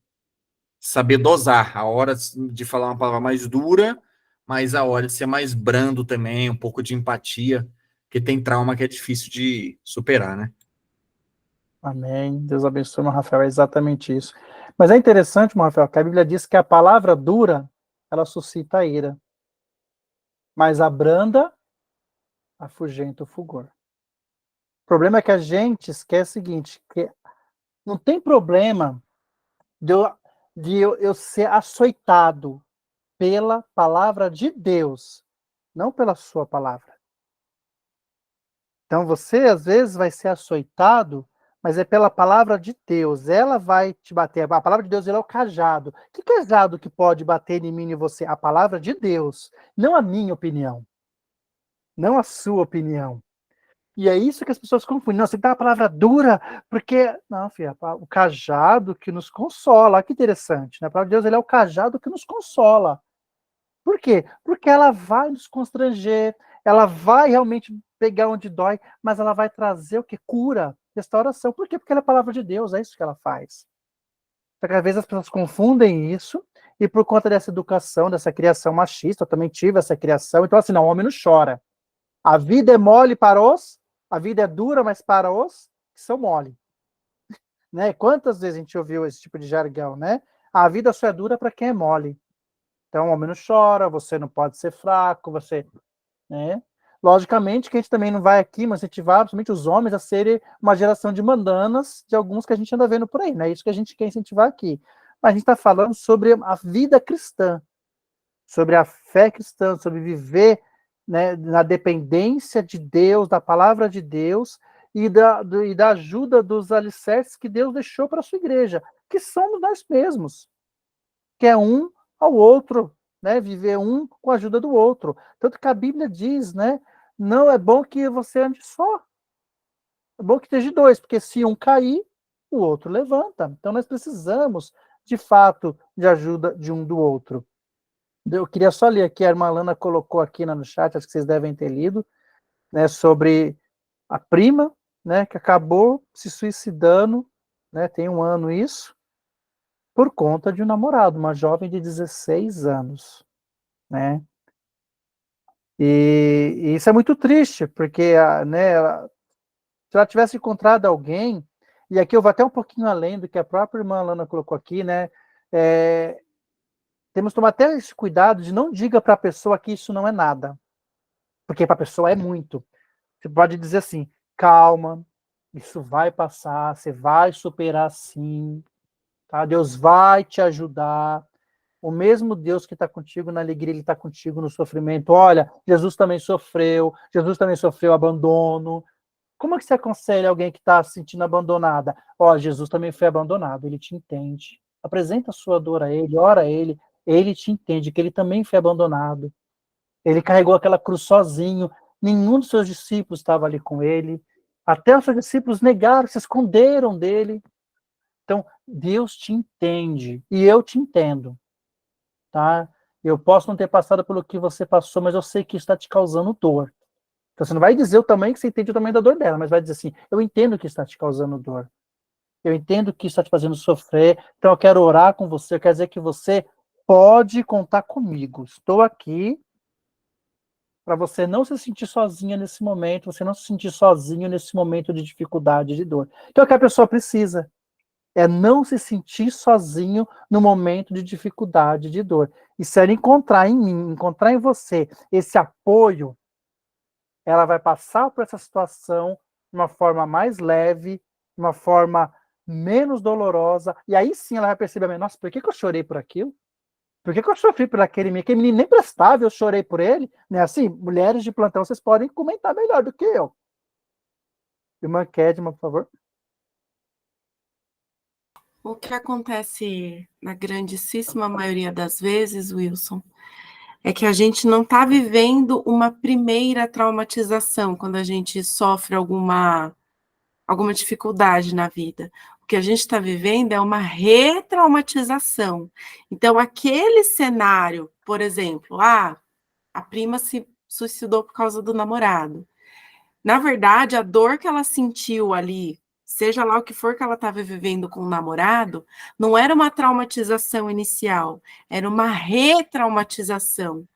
saber dosar a hora de falar uma palavra mais dura, mas a hora de ser mais brando também, um pouco de empatia, porque tem trauma que é difícil de superar, né? Amém. Deus abençoe, irmão Rafael. É exatamente isso. Mas é interessante, irmão Rafael, que a Bíblia diz que a palavra dura, ela suscita a ira, mas a branda afugenta o fulgor. O problema é que a gente esquece o seguinte, que não tem problema de eu ser açoitado pela palavra de Deus, não pela sua palavra. Então você, às vezes, vai ser açoitado, mas é pela palavra de Deus. Ela vai te bater. A palavra de Deus ela é o cajado. Que cajado que pode bater em mim e você? A palavra de Deus, não a minha opinião, não a sua opinião. E é isso que as pessoas confundem. Não, você dá a palavra dura, porque. Não, filha, o cajado que nos consola. Que interessante, né? A palavra de Deus ele é o cajado que nos consola. Por quê? Porque ela vai nos constranger, ela vai realmente pegar onde dói, mas ela vai trazer o que? Cura, restauração. Por quê? Porque ela é a palavra de Deus, é isso que ela faz. Só que às vezes as pessoas confundem isso, e por conta dessa educação, dessa criação machista, eu também tive essa criação, então assim, não, o homem não chora. A vida é mole para os, a vida é dura, mas para os que são mole. Né? Quantas vezes a gente ouviu esse tipo de jargão, né? A vida só é dura para quem é mole. Então, o homem não chora, você não pode ser fraco, você. Né? Logicamente que a gente também não vai aqui, mas incentivar principalmente os homens a serem uma geração de mandanas de alguns que a gente anda vendo por aí, não é isso que a gente quer incentivar aqui. Mas a gente está falando sobre a vida cristã, sobre a fé cristã, sobre viver, né, na dependência de Deus, da palavra de Deus e da ajuda dos alicerces que Deus deixou para a sua igreja, que somos nós mesmos, que é um ao outro, né? Viver um com a ajuda do outro. Tanto que a Bíblia diz, né? Não é bom que você ande só. É bom que esteja dois, porque se um cair, o outro levanta. Então, nós precisamos, de fato, de ajuda de um do outro. Eu queria só ler aqui, a irmã Lana colocou aqui no chat, acho que vocês devem ter lido, né, sobre a prima, né, que acabou se suicidando, né, tem 1 ano isso, por conta de um namorado, uma jovem de 16 anos, né? E isso é muito triste, porque né, se ela tivesse encontrado alguém, e aqui eu vou até um pouquinho além do que a própria irmã Lana colocou aqui, né? Temos que tomar até esse cuidado de não diga para a pessoa que isso não é nada, porque para a pessoa é muito. Você pode dizer assim, calma, isso vai passar, você vai superar sim, tá? Deus vai te ajudar. O mesmo Deus que está contigo na alegria, Ele está contigo no sofrimento. Olha, Jesus também sofreu abandono. Como é que você aconselha alguém que está se sentindo abandonada? Ó, Jesus também foi abandonado, Ele te entende. Apresenta a sua dor a Ele, ora a Ele te entende, que Ele também foi abandonado. Ele carregou aquela cruz sozinho, nenhum dos seus discípulos estava ali com Ele. Até os seus discípulos negaram, se esconderam dele. Então, Deus te entende, e eu te entendo. Tá? Eu posso não ter passado pelo que você passou, mas eu sei que isso está te causando dor. Então você não vai dizer o tamanho que você entende o tamanho da dor dela, mas vai dizer assim, eu entendo que está te causando dor. Eu entendo que isso está te fazendo sofrer, então eu quero orar com você, eu quero dizer que você pode contar comigo. Estou aqui para você não se sentir sozinha nesse momento, você não se sentir sozinho nesse momento de dificuldade, de dor. Então é o que a pessoa precisa. É não se sentir sozinho no momento de dificuldade, de dor. E se ela encontrar em mim, encontrar em você esse apoio, ela vai passar por essa situação de uma forma mais leve, de uma forma menos dolorosa, e aí sim ela vai perceber, nossa, por que eu chorei por aquilo? Por que eu sofri por aquele menino nem prestava, eu chorei por ele? Né? Assim, mulheres de plantão, vocês podem comentar melhor do que eu. Irmã Kedma, por favor. O que acontece na grandíssima maioria das vezes, Wilson, é que a gente não está vivendo uma primeira traumatização quando a gente sofre alguma dificuldade na vida. O que a gente está vivendo é uma retraumatização. Então, aquele cenário, por exemplo, a prima se suicidou por causa do namorado. Na verdade, a dor que ela sentiu ali, seja lá o que for que ela estava vivendo com o namorado, não era uma traumatização inicial, era uma retraumatização.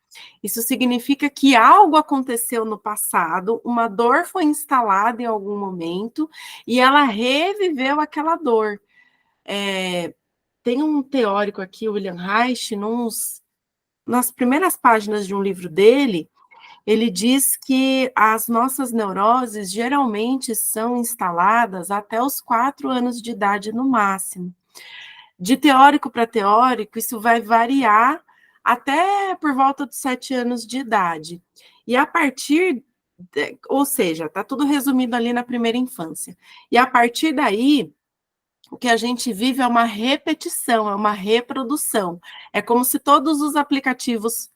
Isso significa que algo aconteceu no passado, uma dor foi instalada em algum momento e ela reviveu aquela dor. Tem um teórico aqui, William Reich, nas primeiras páginas de um livro dele, ele diz que as nossas neuroses geralmente são instaladas até os 4 anos de idade no máximo. De teórico para teórico, isso vai variar até por volta dos 7 anos de idade. E a partir, ou seja, está tudo resumido ali na primeira infância. E a partir daí, o que a gente vive é uma repetição, é uma reprodução. É como se todos os aplicativos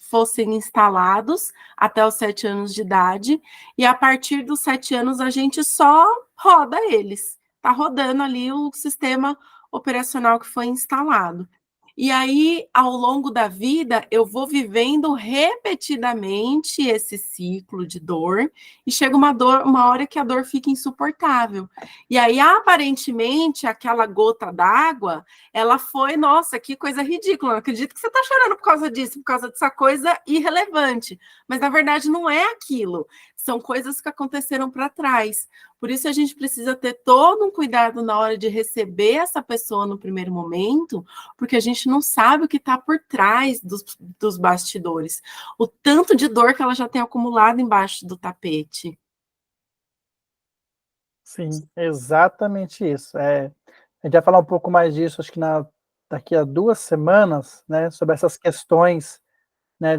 fossem instalados até os 7 anos de idade, e a partir dos 7 anos a gente só roda eles. Está rodando ali o sistema operacional que foi instalado. E aí, ao longo da vida, eu vou vivendo repetidamente esse ciclo de dor, e chega uma hora que a dor fica insuportável. E aí, aparentemente, aquela gota d'água, ela foi, nossa, que coisa ridícula, não acredito que você está chorando por causa disso, por causa dessa coisa irrelevante. Mas, na verdade, não é aquilo. São coisas que aconteceram para trás. Por isso, a gente precisa ter todo um cuidado na hora de receber essa pessoa no primeiro momento, porque a gente não sabe o que está por trás dos bastidores. O tanto de dor que ela já tem acumulado embaixo do tapete. Sim, exatamente isso. A gente vai falar um pouco mais disso, acho que daqui a 2 semanas, né, sobre essas questões, né,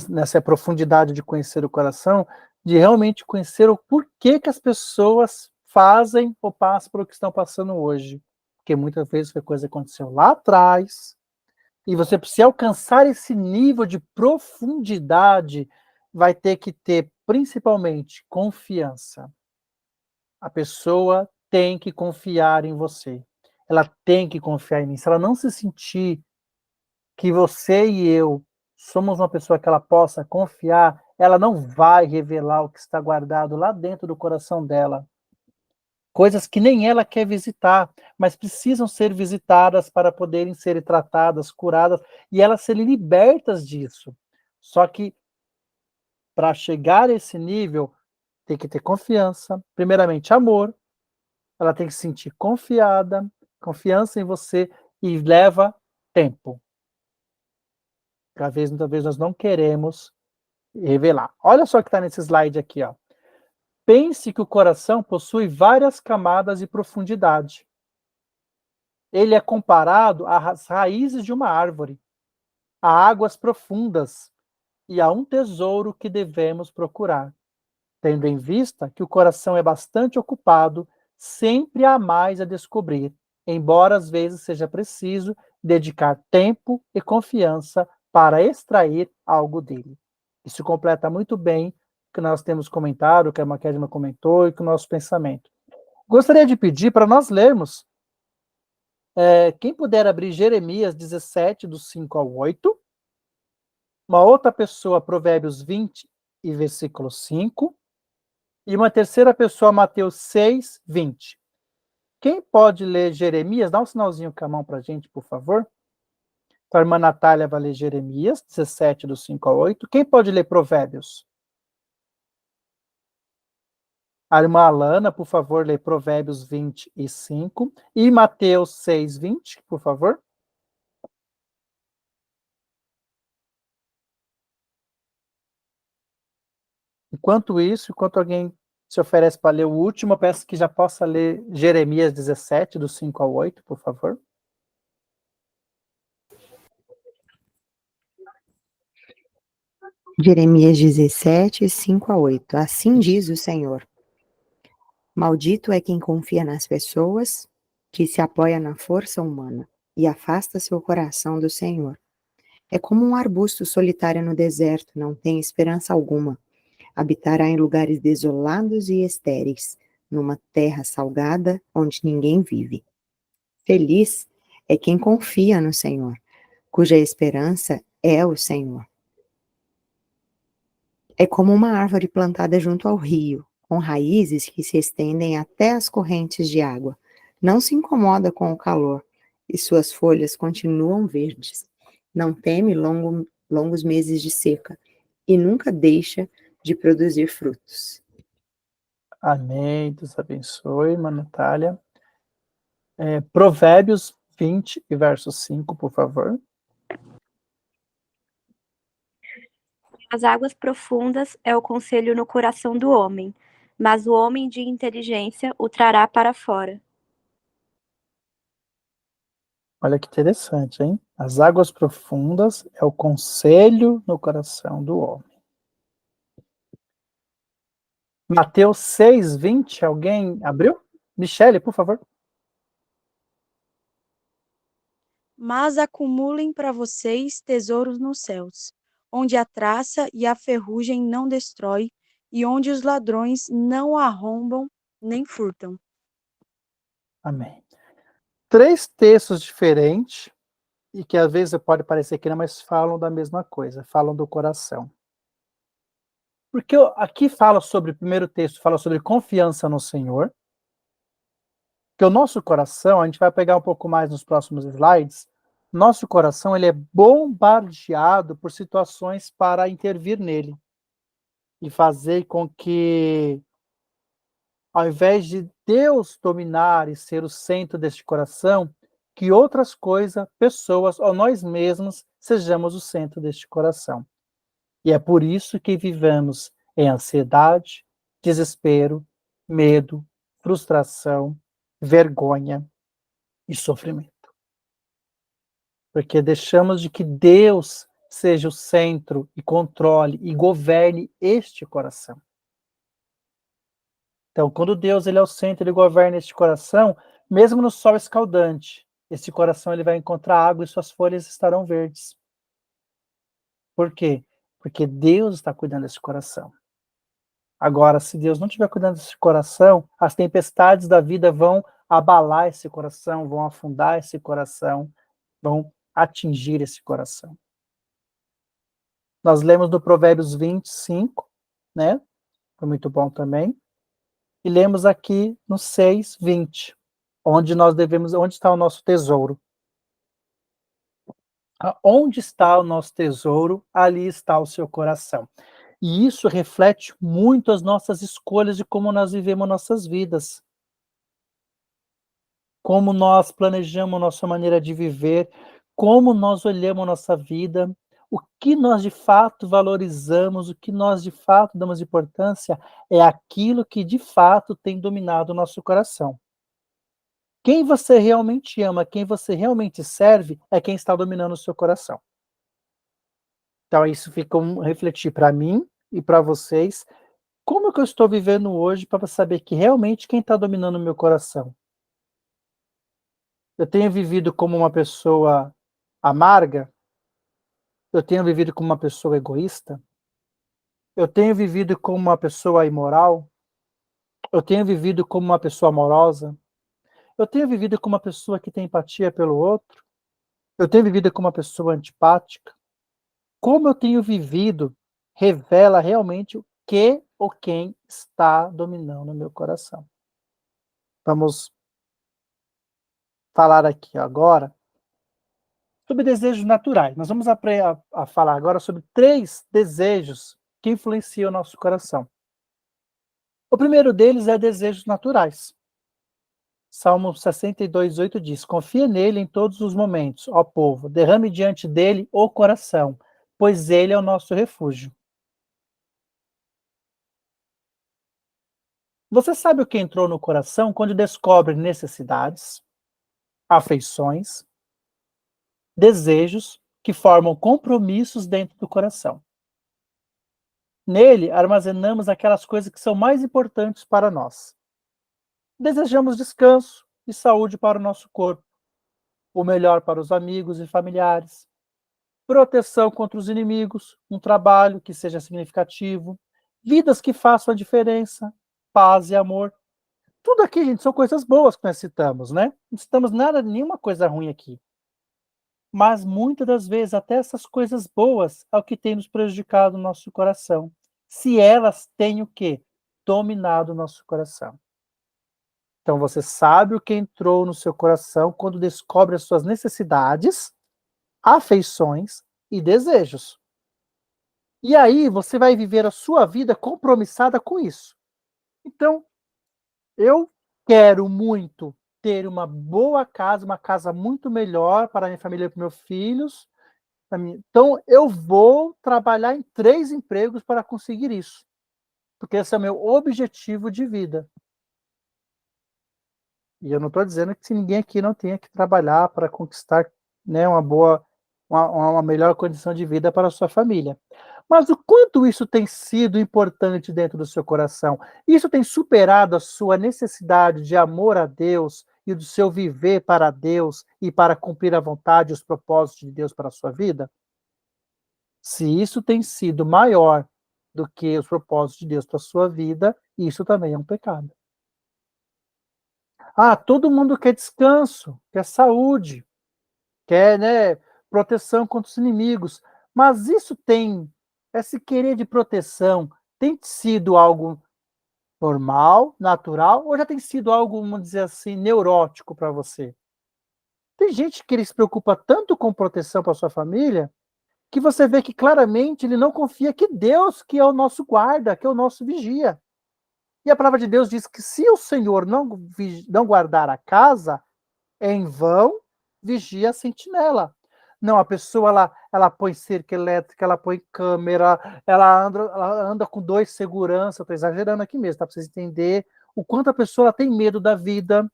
nessa profundidade de conhecer o coração, de realmente conhecer o porquê que as pessoas fazem ou passam por o que estão passando hoje. Porque muitas vezes foi coisa que aconteceu lá atrás, e você precisa alcançar esse nível de profundidade, vai ter que ter, principalmente, confiança. A pessoa tem que confiar em você. Ela tem que confiar em mim. Se ela não se sentir que você e eu somos uma pessoa que ela possa confiar, ela não vai revelar o que está guardado lá dentro do coração dela. Coisas que nem ela quer visitar, mas precisam ser visitadas para poderem ser tratadas, curadas, e elas serem libertas disso. Só que, para chegar a esse nível, tem que ter confiança, primeiramente amor, ela tem que se sentir confiada, confiança em você, e leva tempo. Muitas vezes nós não queremos revelar. Olha só o que está nesse slide aqui, ó. Pense que o coração possui várias camadas e profundidade. Ele é comparado às raízes de uma árvore, a águas profundas e a um tesouro que devemos procurar, tendo em vista que o coração é bastante ocupado, sempre há mais a descobrir, embora às vezes seja preciso dedicar tempo e confiança para extrair algo dele. Isso completa muito bem o que nós temos comentado, o que a Maquedma comentou e que o nosso pensamento. Gostaria de pedir para nós lermos, quem puder abrir Jeremias 17, do 5 ao 8, uma outra pessoa, Provérbios 20 e versículo 5, e uma terceira pessoa, Mateus 6, 20. Quem pode ler Jeremias? Dá um sinalzinho com a mão para a gente, por favor. Então, a irmã Natália vai ler Jeremias 17, do 5 ao 8. Quem pode ler Provérbios? A irmã Alana, por favor, lê Provérbios 25. E Mateus 6, 20, por favor. Enquanto isso, enquanto alguém se oferece para ler o último, eu peço que já possa ler Jeremias 17, do 5 ao 8, por favor. Jeremias 17, 5 a 8. Assim diz o Senhor: Maldito é quem confia nas pessoas, que se apoia na força humana e afasta seu coração do Senhor. É como um arbusto solitário no deserto, não tem esperança alguma. Habitará em lugares desolados e estéreis, numa terra salgada onde ninguém vive. Feliz é quem confia no Senhor, cuja esperança é o Senhor. É como uma árvore plantada junto ao rio, com raízes que se estendem até as correntes de água. Não se incomoda com o calor, e suas folhas continuam verdes. Não teme longos meses de seca, e nunca deixa de produzir frutos. Amém. Deus abençoe, irmã Natália. Provérbios 20 e verso 5, por favor. As águas profundas é o conselho no coração do homem, mas o homem de inteligência o trará para fora. Olha que interessante, hein? As águas profundas é o conselho no coração do homem. Mateus 6, 20, alguém abriu? Michele, por favor. Mas acumulem para vocês tesouros nos céus, onde a traça e a ferrugem não destrói, e onde os ladrões não arrombam nem furtam. Amém. 3 textos diferentes, e que às vezes pode parecer que não, mas falam da mesma coisa, falam do coração. Porque aqui fala sobre, o primeiro texto fala sobre confiança no Senhor, que o nosso coração, a gente vai pegar um pouco mais nos próximos slides, nosso coração ele é bombardeado por situações para intervir nele e fazer com que, ao invés de Deus dominar e ser o centro deste coração, que outras coisas, pessoas ou nós mesmos sejamos o centro deste coração. E é por isso que vivemos em ansiedade, desespero, medo, frustração, vergonha e sofrimento. Porque deixamos de que Deus seja o centro e controle e governe este coração. Então, quando Deus ele é o centro, ele governa este coração, mesmo no sol escaldante, esse coração ele vai encontrar água e suas folhas estarão verdes. Por quê? Porque Deus está cuidando desse coração. Agora, se Deus não estiver cuidando desse coração, as tempestades da vida vão abalar esse coração, vão afundar esse coração, vão atingir esse coração. Nós lemos no Provérbios 25, né? Foi muito bom também. E lemos aqui no 6:20, onde está o nosso tesouro. Onde está o nosso tesouro, ali está o seu coração. E isso reflete muito as nossas escolhas de como nós vivemos nossas vidas. Como nós planejamos nossa maneira de viver, como nós olhamos nossa vida, o que nós de fato valorizamos, o que nós de fato damos importância, é aquilo que de fato tem dominado o nosso coração. Quem você realmente ama, quem você realmente serve, é quem está dominando o seu coração. Então isso fica refletir para mim e para vocês, como que eu estou vivendo hoje para saber que realmente quem está dominando o meu coração? Eu tenho vivido como uma pessoa amarga? Eu tenho vivido como uma pessoa egoísta? Eu tenho vivido como uma pessoa imoral? Eu tenho vivido como uma pessoa amorosa? Eu tenho vivido como uma pessoa que tem empatia pelo outro? Eu tenho vivido como uma pessoa antipática? Como eu tenho vivido revela realmente o que ou quem está dominando o meu coração. Vamos falar aqui agora sobre desejos naturais. Nós vamos a falar agora sobre 3 desejos que influenciam o nosso coração. O primeiro deles é desejos naturais. Salmo 62:8 diz: Confia nele em todos os momentos, ó povo, derrame diante dele o coração, pois ele é o nosso refúgio. Você sabe o que entrou no coração quando descobre necessidades, afeições, desejos que formam compromissos dentro do coração. Nele, armazenamos aquelas coisas que são mais importantes para nós. Desejamos descanso e saúde para o nosso corpo, o melhor para os amigos e familiares, proteção contra os inimigos, um trabalho que seja significativo, vidas que façam a diferença, paz e amor. Tudo aqui, gente, são coisas boas que nós citamos, né? Não citamos nada, nenhuma coisa ruim aqui. Mas muitas das vezes, até essas coisas boas é o que tem nos prejudicado o nosso coração. Se elas têm o quê? Dominado o nosso coração. Então você sabe o que entrou no seu coração quando descobre as suas necessidades, afeições e desejos. E aí você vai viver a sua vida compromissada com isso. Então, eu quero muito ter uma boa casa, uma casa muito melhor para a minha família e para meus filhos. Então, eu vou trabalhar em 3 empregos para conseguir isso. Porque esse é o meu objetivo de vida. E eu não estou dizendo que ninguém aqui não tenha que trabalhar para conquistar, né, uma melhor condição de vida para a sua família. Mas o quanto isso tem sido importante dentro do seu coração? Isso tem superado a sua necessidade de amor a Deus e do seu viver para Deus e para cumprir a vontade e os propósitos de Deus para a sua vida? Se isso tem sido maior do que os propósitos de Deus para a sua vida, isso também é um pecado. Todo mundo quer descanso, quer saúde, quer, né, proteção contra os inimigos, mas esse querer de proteção tem sido algo normal, natural, ou já tem sido algo, vamos dizer assim, neurótico para você? Tem gente que ele se preocupa tanto com proteção para sua família, que você vê que claramente ele não confia que Deus que é o nosso guarda, que é o nosso vigia. E a palavra de Deus diz que se o Senhor não guardar a casa, em vão vigia a sentinela. Não, a pessoa ela põe cerca elétrica, ela põe câmera, ela anda com 2 seguranças, estou exagerando aqui mesmo, tá? Para vocês entenderem o quanto a pessoa tem medo da vida,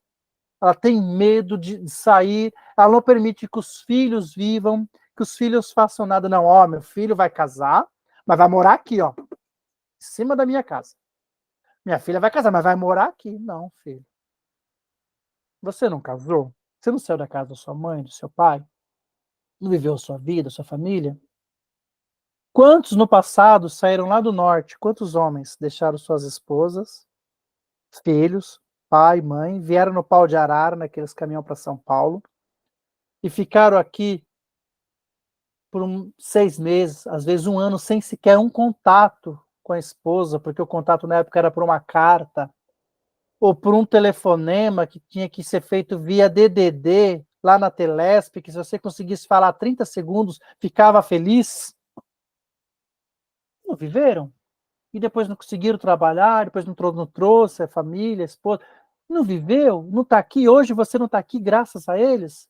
ela tem medo de sair, ela não permite que os filhos vivam, que os filhos façam nada. Não, ó, meu filho vai casar, mas vai morar aqui, ó, em cima da minha casa. Minha filha vai casar, mas vai morar aqui. Não, filho. Você não casou? Você não saiu da casa da sua mãe, do seu pai? Não viveu a sua vida, a sua família? Quantos no passado saíram lá do norte? Quantos homens deixaram suas esposas, filhos, pai, mãe, vieram no pau de arara, naqueles caminhão para São Paulo, e ficaram aqui por 6 meses, às vezes um ano, sem sequer um contato com a esposa, porque o contato na época era por uma carta, ou por um telefonema que tinha que ser feito via DDD, lá na Telesp, que se você conseguisse falar 30 segundos, ficava feliz. Não viveram? E depois não conseguiram trabalhar, depois não trouxe a família, a esposa. Não viveu? Não está aqui? Hoje você não está aqui graças a eles?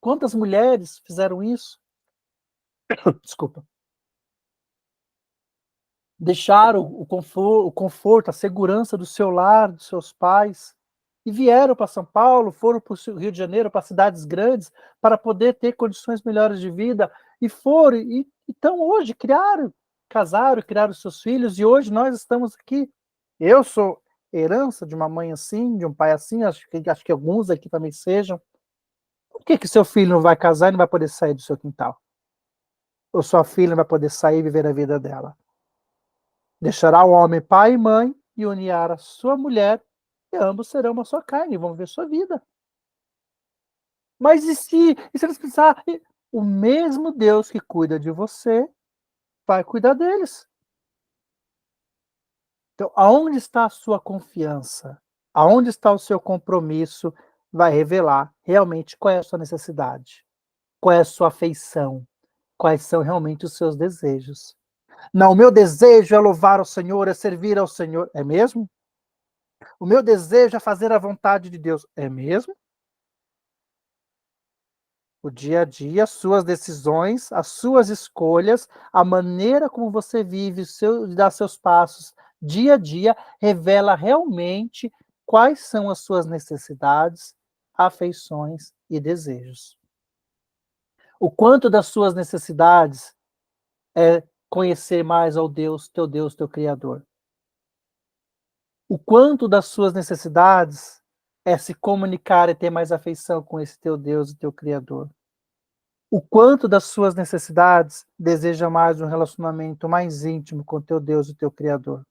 Quantas mulheres fizeram isso? Desculpa. Deixaram o conforto, a segurança do seu lar, dos seus pais, e vieram para São Paulo, foram para o Rio de Janeiro, para cidades grandes, para poder ter condições melhores de vida, e foram, e então hoje casaram, criaram seus filhos, e hoje nós estamos aqui. Eu sou herança de uma mãe assim, de um pai assim, acho que alguns aqui também sejam. Por que seu filho não vai casar e não vai poder sair do seu quintal? Ou sua filha não vai poder sair e viver a vida dela? Deixará o homem pai e mãe e unirá a sua mulher, e ambos serão uma só carne, e vão viver sua vida. Mas e se eles pensar, o mesmo Deus que cuida de você vai cuidar deles? Então, aonde está a sua confiança? Aonde está o seu compromisso? Vai revelar realmente qual é a sua necessidade, qual é a sua afeição, quais são realmente os seus desejos. Não, o meu desejo é louvar ao Senhor, é servir ao Senhor. É mesmo? O meu desejo é fazer a vontade de Deus. É mesmo? O dia a dia, as suas decisões, as suas escolhas, a maneira como você vive, dá seus passos dia a dia, revela realmente quais são as suas necessidades, afeições e desejos. O quanto das suas necessidades é conhecer mais ao Deus, teu Criador. O quanto das suas necessidades é se comunicar e ter mais afeição com esse teu Deus e teu Criador. O quanto das suas necessidades deseja mais um relacionamento mais íntimo com teu Deus e teu Criador.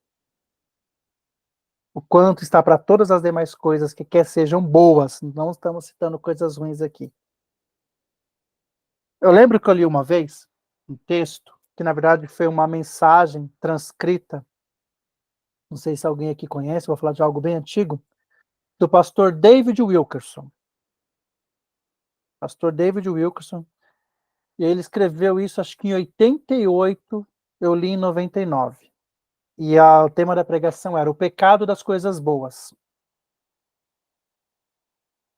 O quanto está para todas as demais coisas que quer sejam boas. Não estamos citando coisas ruins aqui. Eu lembro que eu li uma vez um texto que na verdade foi uma mensagem transcrita. Não sei se alguém aqui conhece, vou falar de algo bem antigo, do pastor David Wilkerson. Pastor David Wilkerson. E ele escreveu isso, acho que em 88, eu li em 99. E o tema da pregação era o pecado das coisas boas.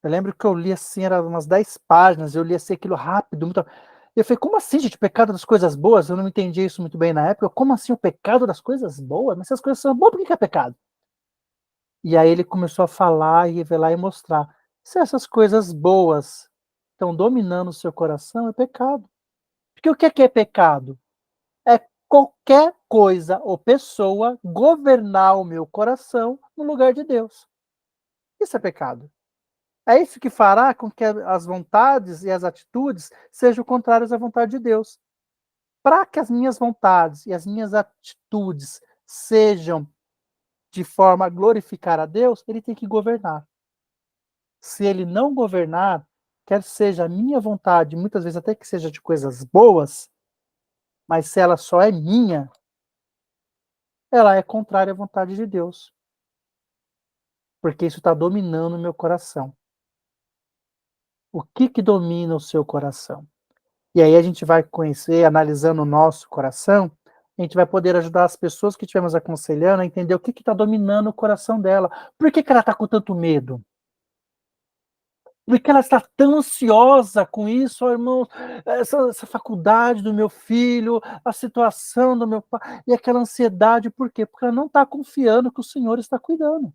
Eu lembro que eu li assim, era umas 10 páginas, eu li assim aquilo rápido. Eu falei, como assim, gente, o pecado das coisas boas? Eu não entendi isso muito bem na época. Como assim o pecado das coisas boas? Mas se as coisas são boas, por que é pecado? E aí ele começou a falar e revelar e mostrar. Se essas coisas boas estão dominando o seu coração, é pecado. Porque o que é pecado? É qualquer coisa ou pessoa governar o meu coração no lugar de Deus. Isso é pecado. É isso que fará com que as vontades e as atitudes sejam contrárias à vontade de Deus. Para que as minhas vontades e as minhas atitudes sejam de forma a glorificar a Deus, ele tem que governar. Se ele não governar, quer seja a minha vontade, muitas vezes até que seja de coisas boas, mas se ela só é minha, ela é contrária à vontade de Deus. Porque isso está dominando o meu coração. O que domina o seu coração? E aí a gente vai conhecer, analisando o nosso coração, a gente vai poder ajudar as pessoas que estivermos aconselhando a entender o que está dominando o coração dela. Por que ela está com tanto medo? Por que ela está tão ansiosa com isso, irmão? Essa faculdade do meu filho, a situação do meu pai, e aquela ansiedade, por quê? Porque ela não está confiando que o Senhor está cuidando.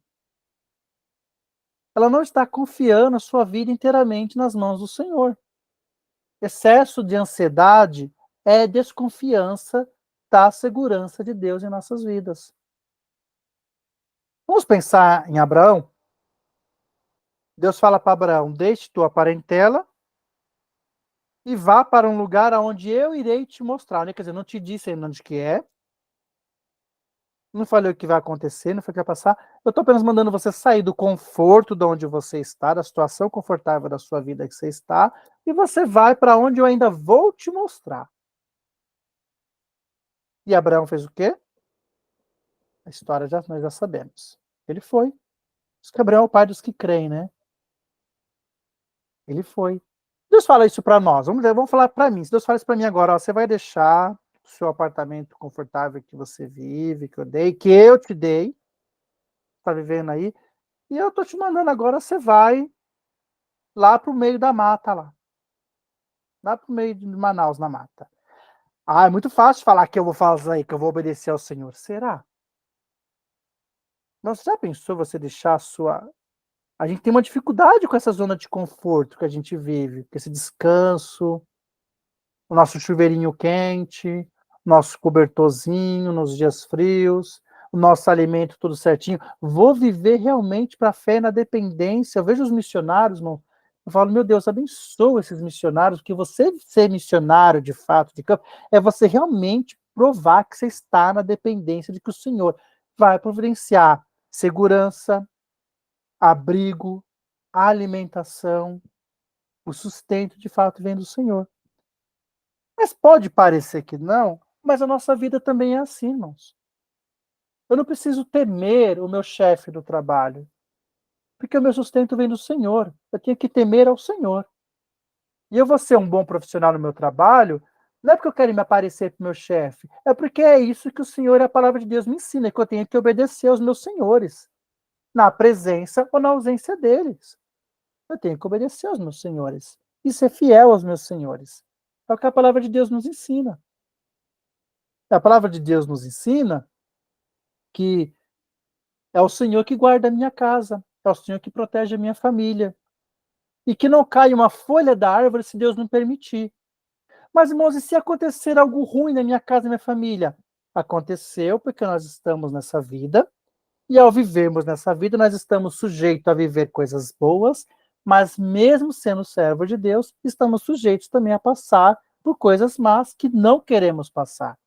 Ela não está confiando a sua vida inteiramente nas mãos do Senhor. Excesso de ansiedade é desconfiança da segurança de Deus em nossas vidas. Vamos pensar em Abraão? Deus fala para Abraão, deixe tua parentela e vá para um lugar aonde eu irei te mostrar, né? Quer dizer, não te disse ainda onde que é, não falei o que vai acontecer, não foi o que vai passar. Eu estou apenas mandando você sair do conforto de onde você está, da situação confortável da sua vida que você está, e você vai para onde eu ainda vou te mostrar. E Abraão fez o quê? A história nós já sabemos. Ele foi. Diz que Abraão é o pai dos que creem, né? Ele foi. Deus fala isso para nós. Vamos falar para mim. Se Deus fala isso para mim agora, ó, você vai deixar o seu apartamento confortável que você vive, que eu te dei, tá vivendo aí, e eu tô te mandando agora, você vai lá pro meio da mata lá pro meio de Manaus na mata. Ah, é muito fácil falar que eu vou fazer, que eu vou obedecer ao Senhor. Será? Mas você já pensou você deixar a sua. A gente tem uma dificuldade com essa zona de conforto que a gente vive, com esse descanso, o nosso chuveirinho quente, nosso cobertorzinho nos dias frios, o nosso alimento tudo certinho. Vou viver realmente para a fé na dependência. Eu vejo os missionários, irmão, eu falo, meu Deus, abençoa esses missionários, porque você ser missionário de fato, de campo, é você realmente provar que você está na dependência de que o Senhor vai providenciar segurança, abrigo, alimentação, o sustento de fato vem do Senhor. Mas pode parecer que não, mas a nossa vida também é assim, irmãos. Eu não preciso temer o meu chefe do trabalho, porque o meu sustento vem do Senhor. Eu tenho que temer ao Senhor. E eu vou ser um bom profissional no meu trabalho, não é porque eu quero me aparecer para o meu chefe, é porque é isso que o Senhor e a palavra de Deus me ensina, que eu tenho que obedecer aos meus senhores, na presença ou na ausência deles. Eu tenho que obedecer aos meus senhores e ser fiel aos meus senhores. É o que a palavra de Deus nos ensina. A palavra de Deus nos ensina que é o Senhor que guarda a minha casa, é o Senhor que protege a minha família. E que não caia uma folha da árvore se Deus não permitir. Mas, irmãos, e se acontecer algo ruim na minha casa e na minha família? Aconteceu porque nós estamos nessa vida, e ao vivermos nessa vida, nós estamos sujeitos a viver coisas boas, mas mesmo sendo servo de Deus, estamos sujeitos também a passar por coisas más que não queremos passar.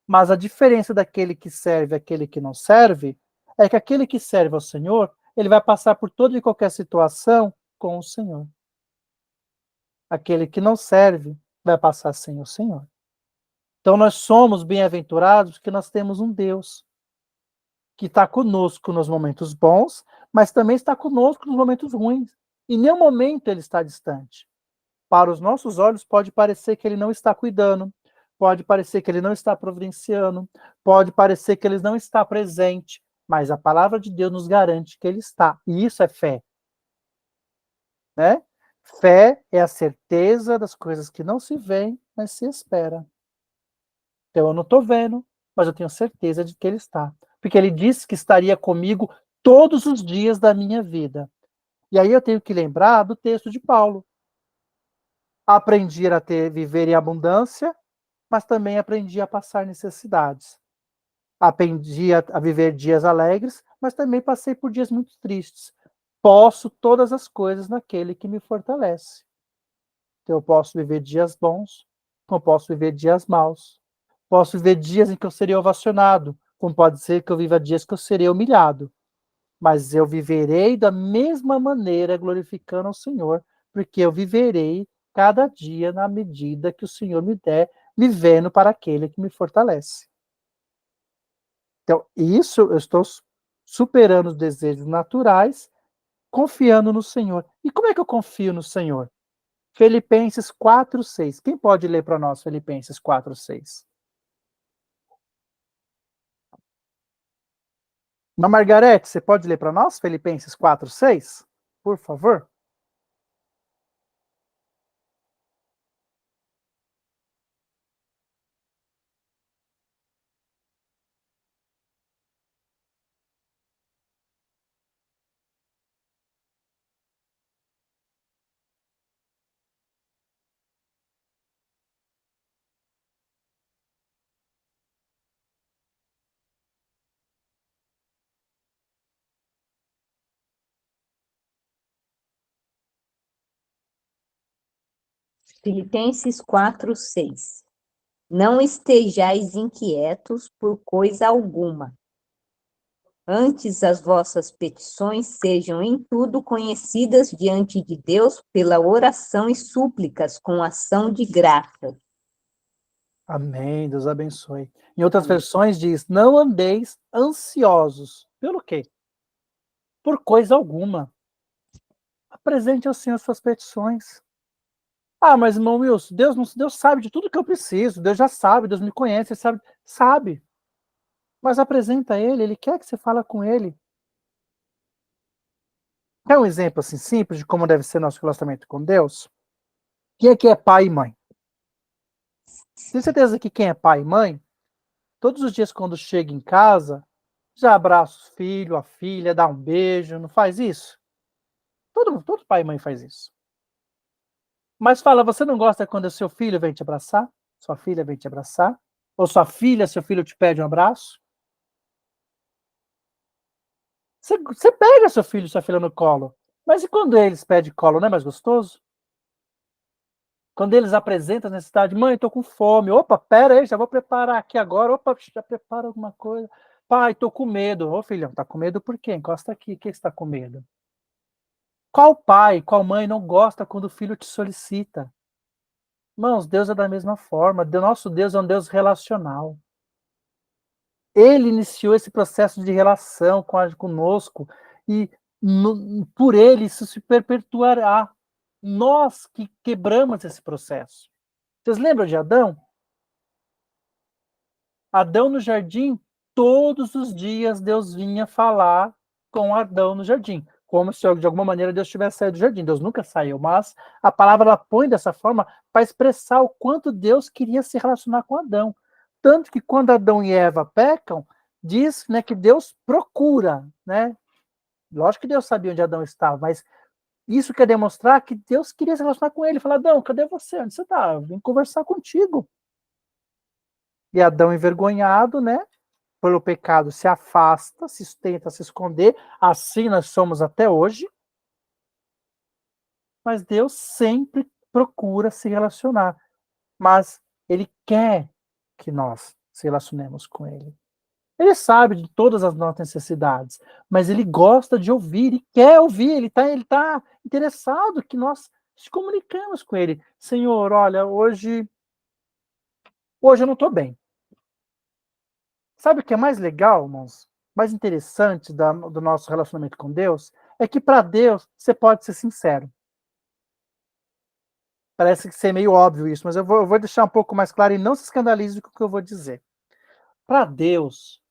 Mas a diferença daquele que serve e aquele que não serve é que aquele que serve ao Senhor, ele vai passar por toda e qualquer situação com o Senhor. Aquele que não serve vai passar sem o Senhor. Então nós somos bem-aventurados porque nós temos um Deus que está conosco nos momentos bons, mas também está conosco nos momentos ruins. Em nenhum momento ele está distante. Para os nossos olhos pode parecer que ele não está cuidando, pode parecer que ele não está providenciando, pode parecer que ele não está presente, mas a palavra de Deus nos garante que ele está. E isso é fé, né? Fé é a certeza das coisas que não se veem, mas se espera. Então eu não estou vendo, mas eu tenho certeza de que ele está. Porque ele disse que estaria comigo todos os dias da minha vida. E aí eu tenho que lembrar do texto de Paulo. Aprendi a viver em abundância, mas também aprendi a passar necessidades. Aprendi a viver dias alegres, mas também passei por dias muito tristes. Posso todas as coisas naquele que me fortalece. Então, eu posso viver dias bons, como posso viver dias maus. Posso viver dias em que eu serei ovacionado, como pode ser que eu viva dias que eu serei humilhado. Mas eu viverei da mesma maneira, glorificando ao Senhor, porque eu viverei cada dia na medida que o Senhor me der, vivendo para aquele que me fortalece. Então, isso eu estou superando os desejos naturais, confiando no Senhor. E como é que eu confio no Senhor? Filipenses 4:6. Quem pode ler para nós Filipenses 4:6? Margarete, você pode ler para nós Filipenses 4:6? Por favor? Filipenses 4:6. Não estejais inquietos por coisa alguma. Antes as vossas petições sejam em tudo conhecidas diante de Deus pela oração e súplicas com ação de graça. Amém, Deus abençoe. Em outras versões diz, não andeis ansiosos. Pelo quê? Por coisa alguma. Apresente ao Senhor suas petições. Ah, mas irmão Wilson, Deus sabe de tudo que eu preciso, Deus já sabe, Deus me conhece, Ele sabe. Mas apresenta a Ele quer que você fale com Ele. Quer um exemplo assim simples de como deve ser nosso relacionamento com Deus? Quem aqui é pai e mãe? Tem certeza que quem é pai e mãe, todos os dias quando chega em casa, já abraça o filho, a filha, dá um beijo, não faz isso? Todo pai e mãe faz isso. Mas fala, você não gosta quando o seu filho vem te abraçar? Sua filha vem te abraçar? Ou sua filha, seu filho te pede um abraço? Você pega seu filho e sua filha no colo. Mas e quando eles pedem colo, não é mais gostoso? Quando eles apresentam a necessidade, mãe, tô com fome. Opa, pera aí, já vou preparar aqui agora. Opa, já prepara alguma coisa. Pai, tô com medo. Ô filhão, tá com medo por quê? Encosta aqui, o que você tá com medo? Qual pai, qual mãe não gosta quando o filho te solicita? Irmãos, Deus é da mesma forma. Nosso Deus é um Deus relacional. Ele iniciou esse processo de relação conosco e por ele isso se perpetuará. Nós que quebramos esse processo. Vocês lembram de Adão? Adão no jardim, todos os dias Deus vinha falar com Adão no jardim. Como se de alguma maneira Deus tivesse saído do jardim. Deus nunca saiu, mas a palavra ela põe dessa forma para expressar o quanto Deus queria se relacionar com Adão. Tanto que quando Adão e Eva pecam, diz, né, que Deus procura, né? Lógico que Deus sabia onde Adão estava, mas isso quer demonstrar que Deus queria se relacionar com ele. Falar, Adão, cadê você? Onde você está? Eu vim conversar contigo. E Adão, envergonhado, né, pelo pecado, se afasta, tenta se esconder. Assim nós somos até hoje. Mas Deus sempre procura se relacionar. Mas Ele quer que nós se relacionemos com Ele. Ele sabe de todas as nossas necessidades, mas Ele gosta de ouvir e quer ouvir. Ele tá interessado que nós se comunicamos com Ele. Senhor, olha, hoje eu não estou bem. Sabe o que é mais legal, irmãos? Mais interessante do nosso relacionamento com Deus? É que para Deus você pode ser sincero. Parece que ser meio óbvio isso, mas eu vou deixar um pouco mais claro e não se escandalize com o que eu vou dizer. Para Deus,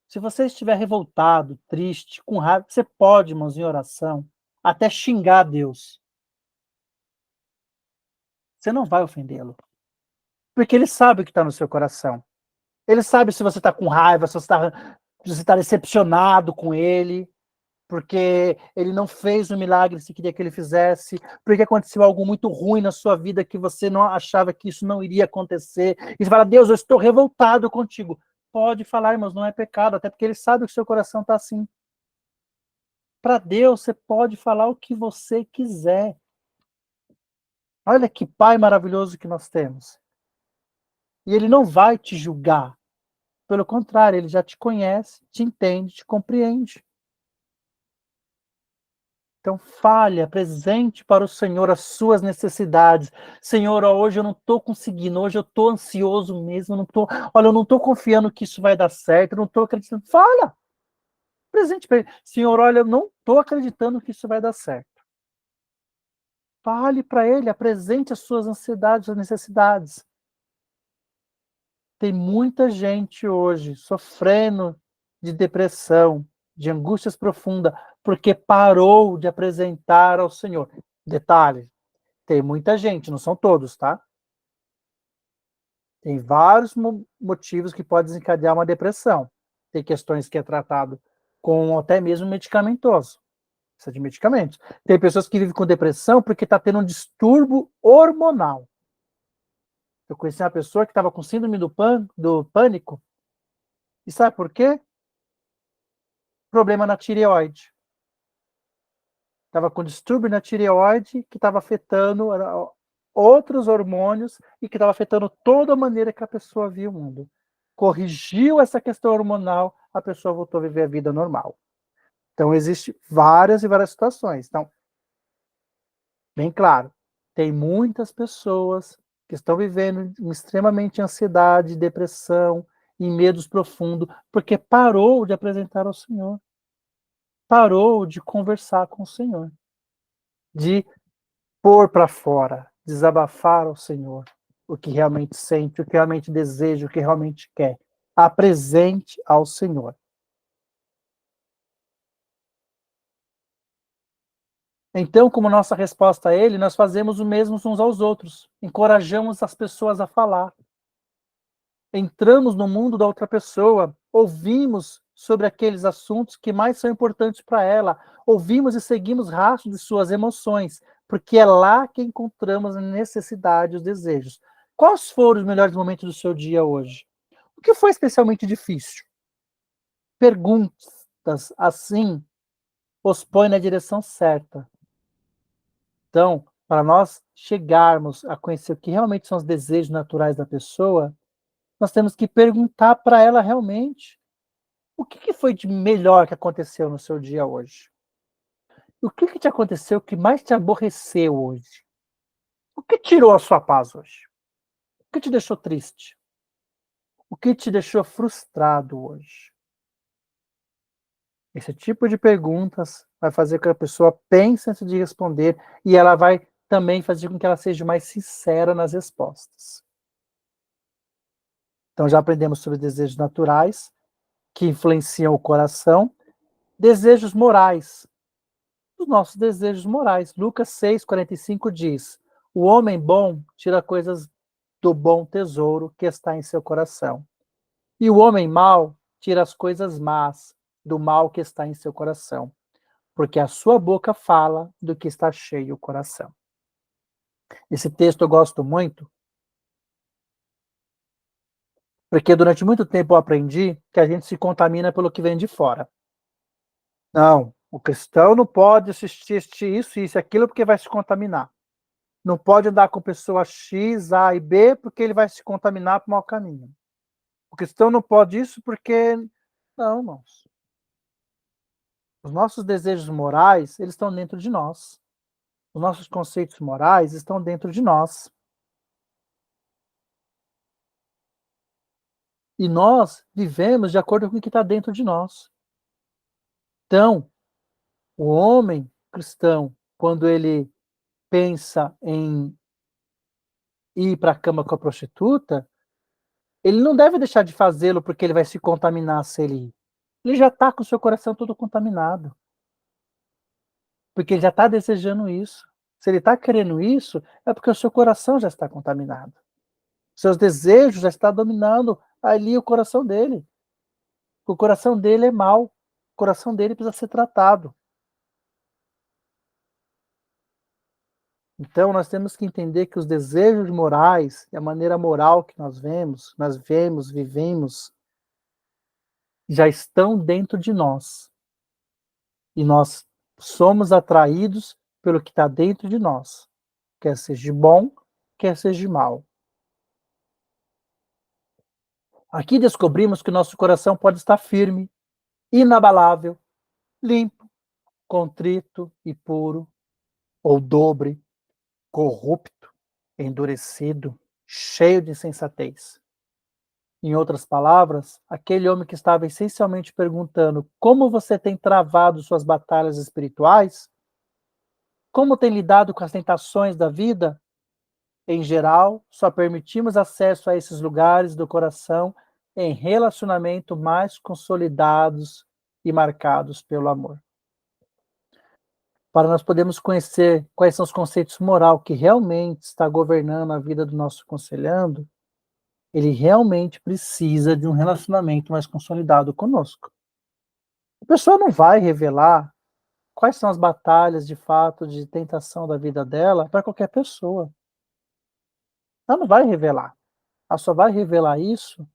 se você estiver revoltado, triste, com raiva, você pode, irmãos, em oração, até xingar Deus. Você não vai ofendê-lo. Porque Ele sabe o que está no seu coração. Ele sabe se você está com raiva, se você tá decepcionado com Ele, porque Ele não fez o milagre que você queria que Ele fizesse, porque aconteceu algo muito ruim na sua vida que você não achava que isso não iria acontecer. E você fala, Deus, eu estou revoltado contigo. Pode falar, irmãos, não é pecado, até porque Ele sabe que o seu coração está assim. Para Deus, você pode falar o que você quiser. Olha que Pai maravilhoso que nós temos. E Ele não vai te julgar. Pelo contrário, Ele já te conhece, te entende, te compreende. Então fale, apresente para o Senhor as suas necessidades. Senhor, hoje eu não estou conseguindo, hoje eu estou ansioso mesmo, eu não estou confiando que isso vai dar certo, eu não estou acreditando. Fala! Presente para Ele. Senhor, olha, eu não estou acreditando que isso vai dar certo. Fale para Ele, apresente as suas ansiedades, as necessidades. Tem muita gente hoje sofrendo de depressão, de angústias profundas, porque parou de apresentar ao Senhor. Detalhe, tem muita gente, não são todos, tá? Tem vários motivos que podem desencadear uma depressão. Tem questões que é tratado com até mesmo medicamentoso. Precisa de medicamentos. Tem pessoas que vivem com depressão porque está tendo um distúrbio hormonal. Eu conheci uma pessoa que estava com síndrome do pânico. E sabe por quê? Problema na tireoide. Estava com distúrbio na tireoide que estava afetando outros hormônios e que estava afetando toda a maneira que a pessoa via o mundo. Corrigiu essa questão hormonal, a pessoa voltou a viver a vida normal. Então, existem várias e várias situações. Então, bem claro, tem muitas pessoas que estão vivendo extremamente ansiedade, depressão, em medos profundos, porque parou de apresentar ao Senhor. Parou de conversar com o Senhor. De pôr para fora, desabafar ao Senhor o que realmente sente, o que realmente deseja, o que realmente quer. Apresente ao Senhor. Então, como nossa resposta a Ele, nós fazemos o mesmo uns aos outros. Encorajamos as pessoas a falar. Entramos no mundo da outra pessoa, ouvimos sobre aqueles assuntos que mais são importantes para ela, ouvimos e seguimos rastros de suas emoções, porque é lá que encontramos a necessidade e os desejos. Quais foram os melhores momentos do seu dia hoje? O que foi especialmente difícil? Perguntas assim os põe na direção certa. Então, para nós chegarmos a conhecer o que realmente são os desejos naturais da pessoa, nós temos que perguntar para ela realmente o que foi de melhor que aconteceu no seu dia hoje. O que te aconteceu que mais te aborreceu hoje? O que tirou a sua paz hoje? O que te deixou triste? O que te deixou frustrado hoje? Esse tipo de perguntas vai fazer com que a pessoa pense antes de responder e ela vai também fazer com que ela seja mais sincera nas respostas. Então já aprendemos sobre desejos naturais, que influenciam o coração, desejos morais, os nossos desejos morais. Lucas 6,45 diz: o homem bom tira coisas do bom tesouro que está em seu coração. E o homem mau tira as coisas más do mal que está em seu coração. Porque a sua boca fala do que está cheio o coração. Esse texto eu gosto muito, porque durante muito tempo eu aprendi que a gente se contamina pelo que vem de fora. Não, o cristão não pode assistir isso, isso e aquilo, porque vai se contaminar. Não pode andar com pessoa X, A e B, porque ele vai se contaminar para o mau caminho. O cristão não pode isso porque... Não, irmãos. Os nossos desejos morais, eles estão dentro de nós. Os nossos conceitos morais estão dentro de nós. E nós vivemos de acordo com o que está dentro de nós. Então, o homem cristão, quando ele pensa em ir para a cama com a prostituta, ele não deve deixar de fazê-lo porque ele vai se contaminar se ele ir. Ele já está com o seu coração todo contaminado. Porque ele já está desejando isso. Se ele está querendo isso, é porque o seu coração já está contaminado. Seus desejos já estão dominando ali o coração dele. O coração dele é mau. O coração dele precisa ser tratado. Então, nós temos que entender que os desejos morais e a maneira moral que nós vivemos, já estão dentro de nós. E nós somos atraídos pelo que está dentro de nós. Quer seja de bom, quer seja de mal. Aqui descobrimos que o nosso coração pode estar firme, inabalável, limpo, contrito e puro, ou dobre, corrupto, endurecido, cheio de insensatez. Em outras palavras, aquele homem que estava essencialmente perguntando como você tem travado suas batalhas espirituais, como tem lidado com as tentações da vida, em geral, só permitimos acesso a esses lugares do coração em relacionamento mais consolidados e marcados pelo amor. Para nós podermos conhecer quais são os conceitos moral que realmente está governando a vida do nosso conselhando, ele realmente precisa de um relacionamento mais consolidado conosco. A pessoa não vai revelar quais são as batalhas de fato de tentação da vida dela para qualquer pessoa. Ela não vai revelar. Ela só vai revelar isso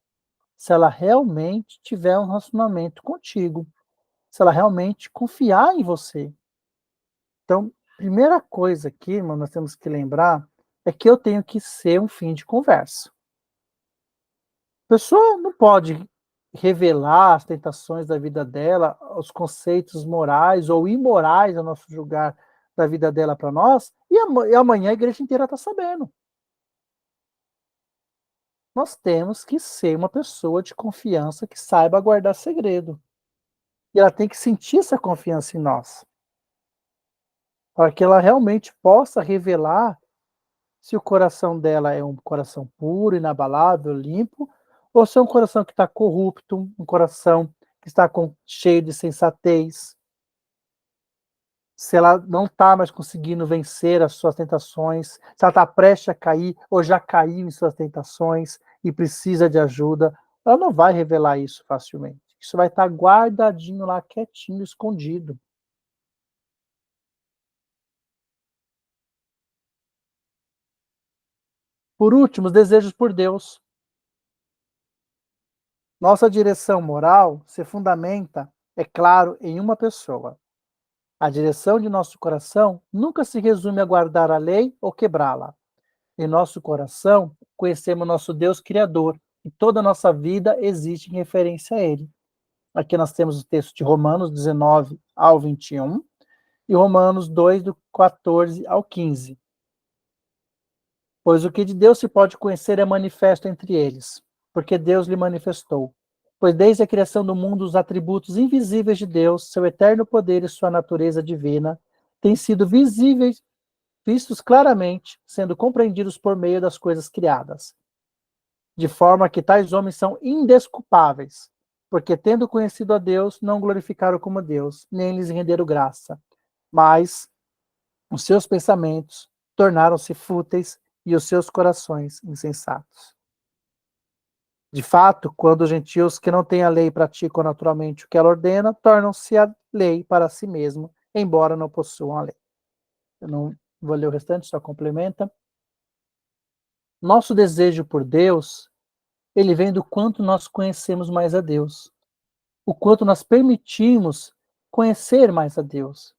se ela realmente tiver um relacionamento contigo, se ela realmente confiar em você. Então, primeira coisa aqui, irmão, nós temos que lembrar é que eu tenho que ser um fim de conversa. A pessoa não pode revelar as tentações da vida dela, os conceitos morais ou imorais, a nosso julgar, da vida dela para nós, e amanhã a igreja inteira está sabendo. Nós temos que ser uma pessoa de confiança que saiba guardar segredo. E ela tem que sentir essa confiança em nós, para que ela realmente possa revelar se o coração dela é um coração puro, inabalável, limpo, ou se é um coração que está corrupto, um coração que está cheio de sensatez, se ela não está mais conseguindo vencer as suas tentações, se ela está prestes a cair ou já caiu em suas tentações e precisa de ajuda, ela não vai revelar isso facilmente. Isso vai estar guardadinho lá, quietinho, escondido. Por último, os desejos por Deus. Nossa direção moral se fundamenta, é claro, em uma pessoa. A direção de nosso coração nunca se resume a guardar a lei ou quebrá-la. Em nosso coração, conhecemos nosso Deus Criador, e toda a nossa vida existe em referência a Ele. Aqui nós temos o texto de Romanos 19 ao 21 e Romanos 2, do 14 ao 15. Pois o que de Deus se pode conhecer é manifesto entre eles, porque Deus lhe manifestou. Pois desde a criação do mundo os atributos invisíveis de Deus, seu eterno poder e sua natureza divina, têm sido visíveis, vistos claramente, sendo compreendidos por meio das coisas criadas. De forma que tais homens são indesculpáveis, porque tendo conhecido a Deus, não glorificaram como Deus, nem lhes renderam graça. Mas os seus pensamentos tornaram-se fúteis e os seus corações insensatos. De fato, quando os gentios que não têm a lei praticam naturalmente o que ela ordena, tornam-se a lei para si mesmo, embora não possuam a lei. Eu não vou ler o restante, só complementa. Nosso desejo por Deus, ele vem do quanto nós conhecemos mais a Deus, o quanto nós permitimos conhecer mais a Deus.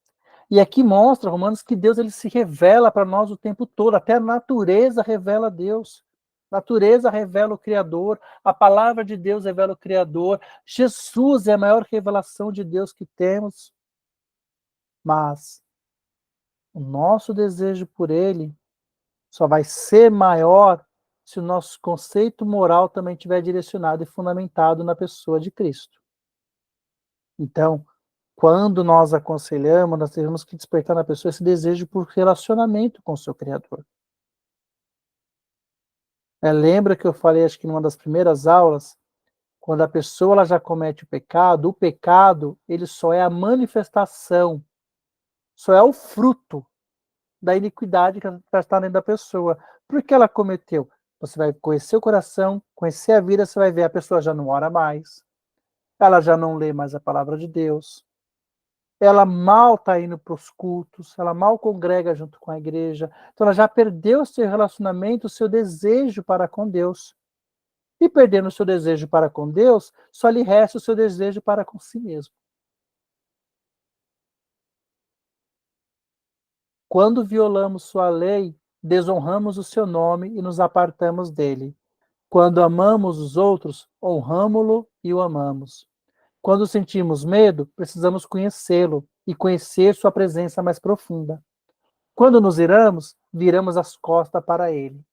E aqui mostra, Romanos, que Deus ele se revela para nós o tempo todo, até a natureza revela Deus. A natureza revela o Criador, a palavra de Deus revela o Criador, Jesus é a maior revelação de Deus que temos. Mas o nosso desejo por Ele só vai ser maior se o nosso conceito moral também estiver direcionado e fundamentado na pessoa de Cristo. Então, quando nós aconselhamos, nós temos que despertar na pessoa esse desejo por relacionamento com o seu Criador. Lembra que eu falei, acho que numa das primeiras aulas, quando a pessoa ela já comete o pecado, ele só é a manifestação, só é o fruto da iniquidade que está dentro da pessoa. Por que ela cometeu? Você vai conhecer o coração, conhecer a vida, você vai ver, a pessoa já não ora mais, ela já não lê mais a palavra de Deus, ela mal está indo para os cultos, ela mal congrega junto com a igreja, então ela já perdeu o seu relacionamento, o seu desejo para com Deus. E perdendo o seu desejo para com Deus, só lhe resta o seu desejo para com si mesmo. Quando violamos sua lei, desonramos o seu nome e nos apartamos dele. Quando amamos os outros, honramo-lo e o amamos. Quando sentimos medo, precisamos conhecê-lo e conhecer sua presença mais profunda. Quando nos iramos, viramos as costas para ele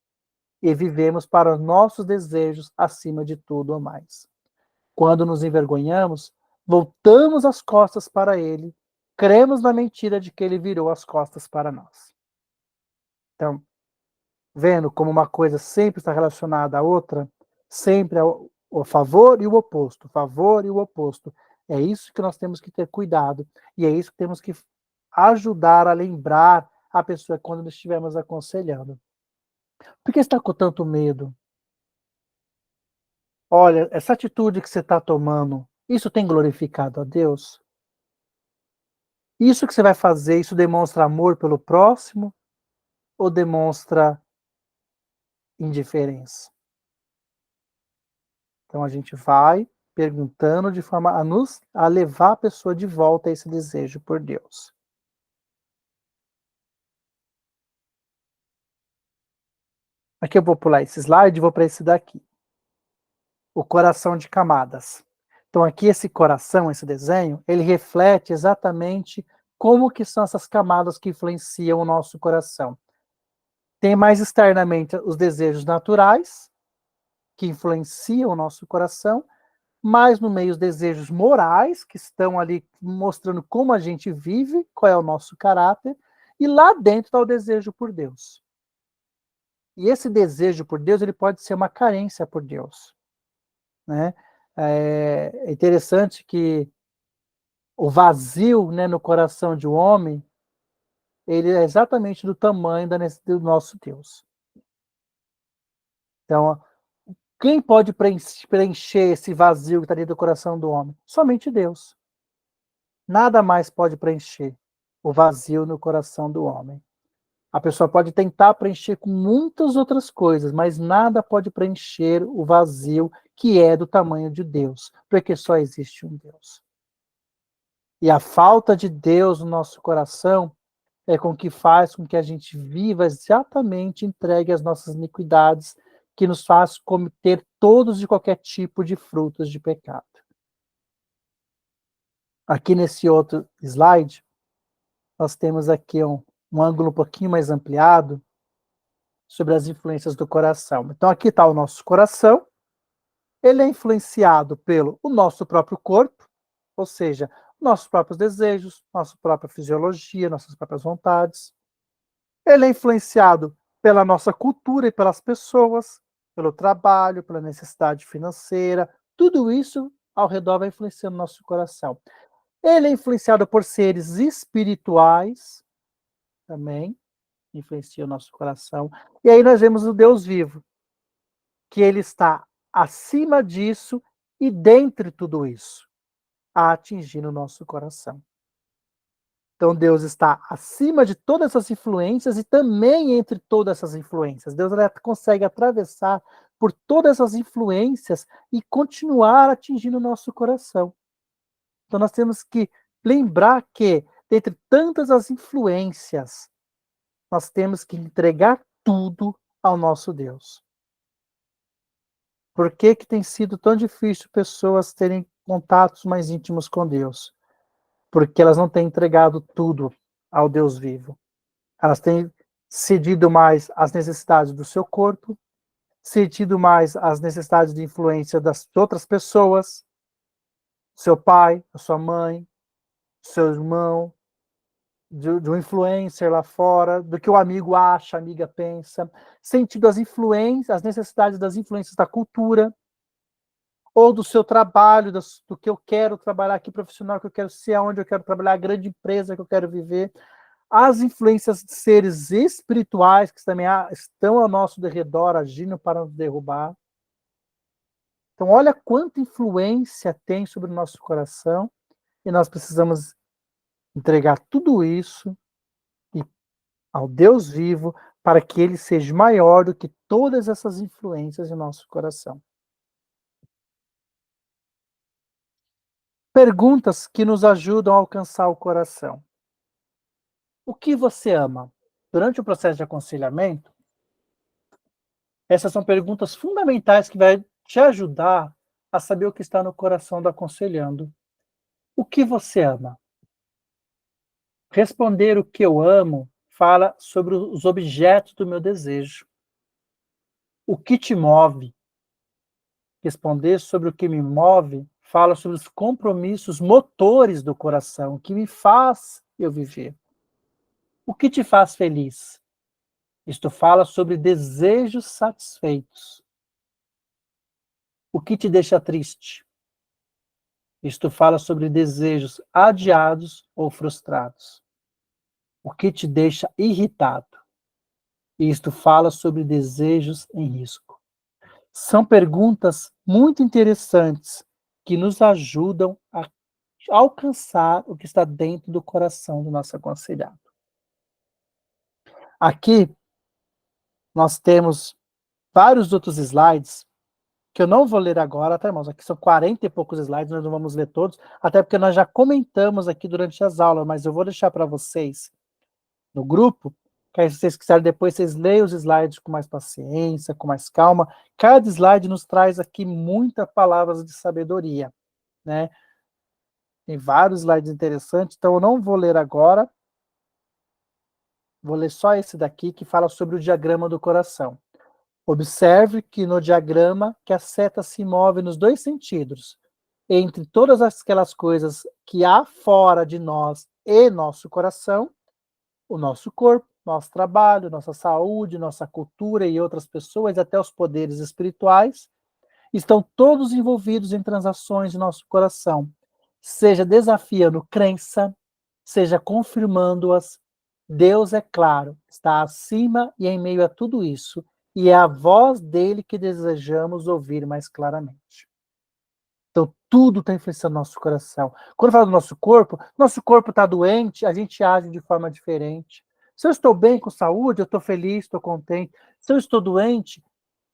e vivemos para os nossos desejos acima de tudo ou mais. Quando nos envergonhamos, voltamos as costas para ele, cremos na mentira de que ele virou as costas para nós. Então, vendo como uma coisa sempre está relacionada à outra, sempre o favor e o oposto, o favor e o oposto. É isso que nós temos que ter cuidado, e é isso que temos que ajudar a lembrar a pessoa quando nós estivermos aconselhando. Por que você está com tanto medo? Olha, essa atitude que você está tomando, isso tem glorificado a Deus? Isso que você vai fazer, isso demonstra amor pelo próximo ou demonstra indiferença? Então a gente vai perguntando de forma a levar a pessoa de volta a esse desejo por Deus. Aqui eu vou pular esse slide e vou para esse daqui. O coração de camadas. Então aqui esse coração, esse desenho, ele reflete exatamente como que são essas camadas que influenciam o nosso coração. Tem mais externamente os desejos naturais, que influenciam o nosso coração, mais no meio os desejos morais, que estão ali mostrando como a gente vive, qual é o nosso caráter, e lá dentro está o desejo por Deus. E esse desejo por Deus, ele pode ser uma carência por Deus, né? É interessante que o vazio, né, no coração de um homem, ele é exatamente do tamanho do nosso Deus. Então, quem pode preencher esse vazio que está dentro do coração do homem? Somente Deus. Nada mais pode preencher o vazio no coração do homem. A pessoa pode tentar preencher com muitas outras coisas, mas nada pode preencher o vazio que é do tamanho de Deus, porque só existe um Deus. E a falta de Deus no nosso coração é com que faz com que a gente viva exatamente entregue às nossas iniquidades, que nos faz cometer todos e qualquer tipo de frutos de pecado. Aqui nesse outro slide, nós temos aqui um ângulo um pouquinho mais ampliado sobre as influências do coração. Então aqui está o nosso coração, ele é influenciado pelo nosso próprio corpo, ou seja, nossos próprios desejos, nossa própria fisiologia, nossas próprias vontades. Ele é influenciado pela nossa cultura e pelas pessoas, pelo trabalho, pela necessidade financeira, tudo isso ao redor vai influenciando o nosso coração. Ele é influenciado por seres espirituais, também influencia o nosso coração. E aí nós vemos o Deus vivo, que ele está acima disso e dentre tudo isso, a atingir o nosso coração. Então Deus está acima de todas essas influências e também entre todas essas influências. Deus consegue atravessar por todas essas influências e continuar atingindo o nosso coração. Então nós temos que lembrar que, dentre tantas as influências, nós temos que entregar tudo ao nosso Deus. Por que que tem sido tão difícil pessoas terem contatos mais íntimos com Deus? Porque elas não têm entregado tudo ao Deus vivo. Elas têm cedido mais às necessidades do seu corpo, cedido mais às necessidades de influência das outras pessoas, seu pai, a sua mãe, seu irmão, de um influencer lá fora, do que o amigo acha, a amiga pensa, sentido as influências, as necessidades das influências da cultura, ou do seu trabalho, do que eu quero trabalhar aqui profissional, que eu quero ser, aonde eu quero trabalhar, a grande empresa que eu quero viver, as influências de seres espirituais que também estão ao nosso derredor, agindo para nos derrubar. Então, olha quanta influência tem sobre o nosso coração, e nós precisamos entregar tudo isso ao Deus vivo, para que ele seja maior do que todas essas influências em nosso coração. Perguntas que nos ajudam a alcançar o coração. O que você ama? Durante o processo de aconselhamento, essas são perguntas fundamentais que vai te ajudar a saber o que está no coração do aconselhando. O que você ama? Responder o que eu amo fala sobre os objetos do meu desejo. O que te move? Responder sobre o que me move fala sobre os compromissos motores do coração, o que me faz eu viver. O que te faz feliz? Isto fala sobre desejos satisfeitos. O que te deixa triste? Isto fala sobre desejos adiados ou frustrados. O que te deixa irritado? Isto fala sobre desejos em risco. São perguntas muito interessantes que nos ajudam a alcançar o que está dentro do coração do nosso aconselhado. Aqui nós temos vários outros slides que eu não vou ler agora, tá, irmãos? Aqui são 40 e poucos slides, nós não vamos ler todos, até porque nós já comentamos aqui durante as aulas, mas eu vou deixar para vocês no grupo que aí, se vocês quiserem, depois vocês leiam os slides com mais paciência, com mais calma. Cada slide nos traz aqui muitas palavras de sabedoria, né? Tem vários slides interessantes, então eu não vou ler agora. Vou ler só esse daqui, que fala sobre o diagrama do coração. Observe que no diagrama que a seta se move nos dois sentidos, entre todas aquelas coisas que há fora de nós e nosso coração, o nosso corpo, nosso trabalho, nossa saúde, nossa cultura e outras pessoas, até os poderes espirituais, estão todos envolvidos em transações de nosso coração, seja desafiando crença, seja confirmando-as. Deus, é claro, está acima e em meio a tudo isso, e é a voz dele que desejamos ouvir mais claramente. Então, tudo está influenciando nosso coração. Quando fala do nosso corpo está doente, a gente age de forma diferente. Se eu estou bem com saúde, eu estou feliz, estou contente. Se eu estou doente,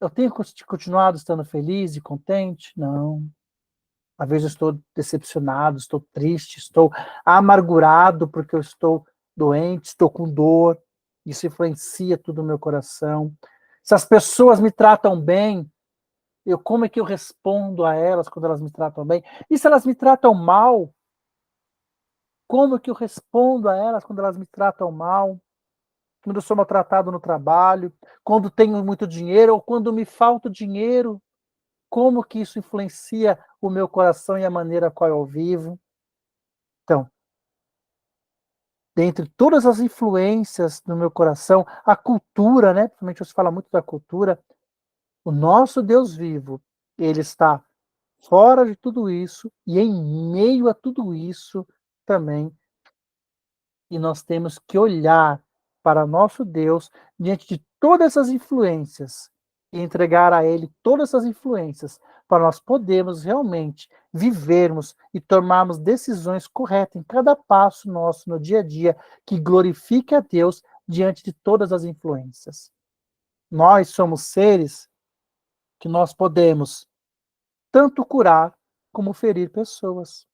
eu tenho continuado estando feliz e contente? Não. Às vezes eu estou decepcionado, estou triste, estou amargurado porque eu estou doente, estou com dor. Isso influencia tudo no meu coração. Se as pessoas me tratam bem, como é que eu respondo a elas quando elas me tratam bem? E se elas me tratam mal, como é que eu respondo a elas quando elas me tratam mal? Quando eu sou maltratado no trabalho, quando tenho muito dinheiro ou quando me falta dinheiro, como que isso influencia o meu coração e a maneira qual eu vivo? Então, dentre todas as influências no meu coração, a cultura, né? Principalmente você fala muito da cultura, o nosso Deus vivo, ele está fora de tudo isso e em meio a tudo isso também. E nós temos que olhar para nosso Deus diante de todas essas influências e entregar a Ele todas essas influências para nós podermos realmente vivermos e tomarmos decisões corretas em cada passo nosso no dia a dia que glorifique a Deus diante de todas as influências. Nós somos seres que nós podemos tanto curar como ferir pessoas.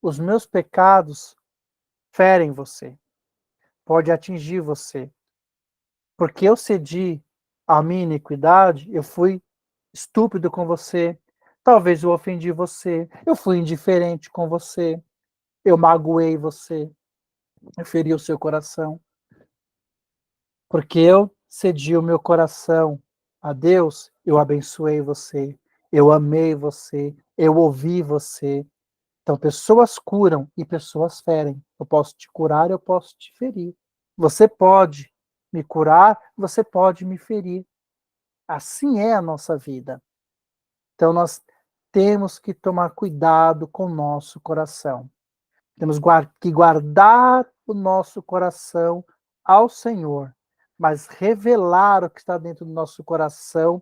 Os meus pecados ferem você, pode atingir você. Porque eu cedi à minha iniquidade, eu fui estúpido com você, talvez eu ofendi você, eu fui indiferente com você, eu magoei você, eu feri o seu coração. Porque eu cedi o meu coração a Deus, eu abençoei você, eu amei você, eu ouvi você. Então, pessoas curam e pessoas ferem. Eu posso te curar, eu posso te ferir. Você pode me curar, você pode me ferir. Assim é a nossa vida. Então, nós temos que tomar cuidado com o nosso coração. Temos que guardar o nosso coração ao Senhor, mas revelar o que está dentro do nosso coração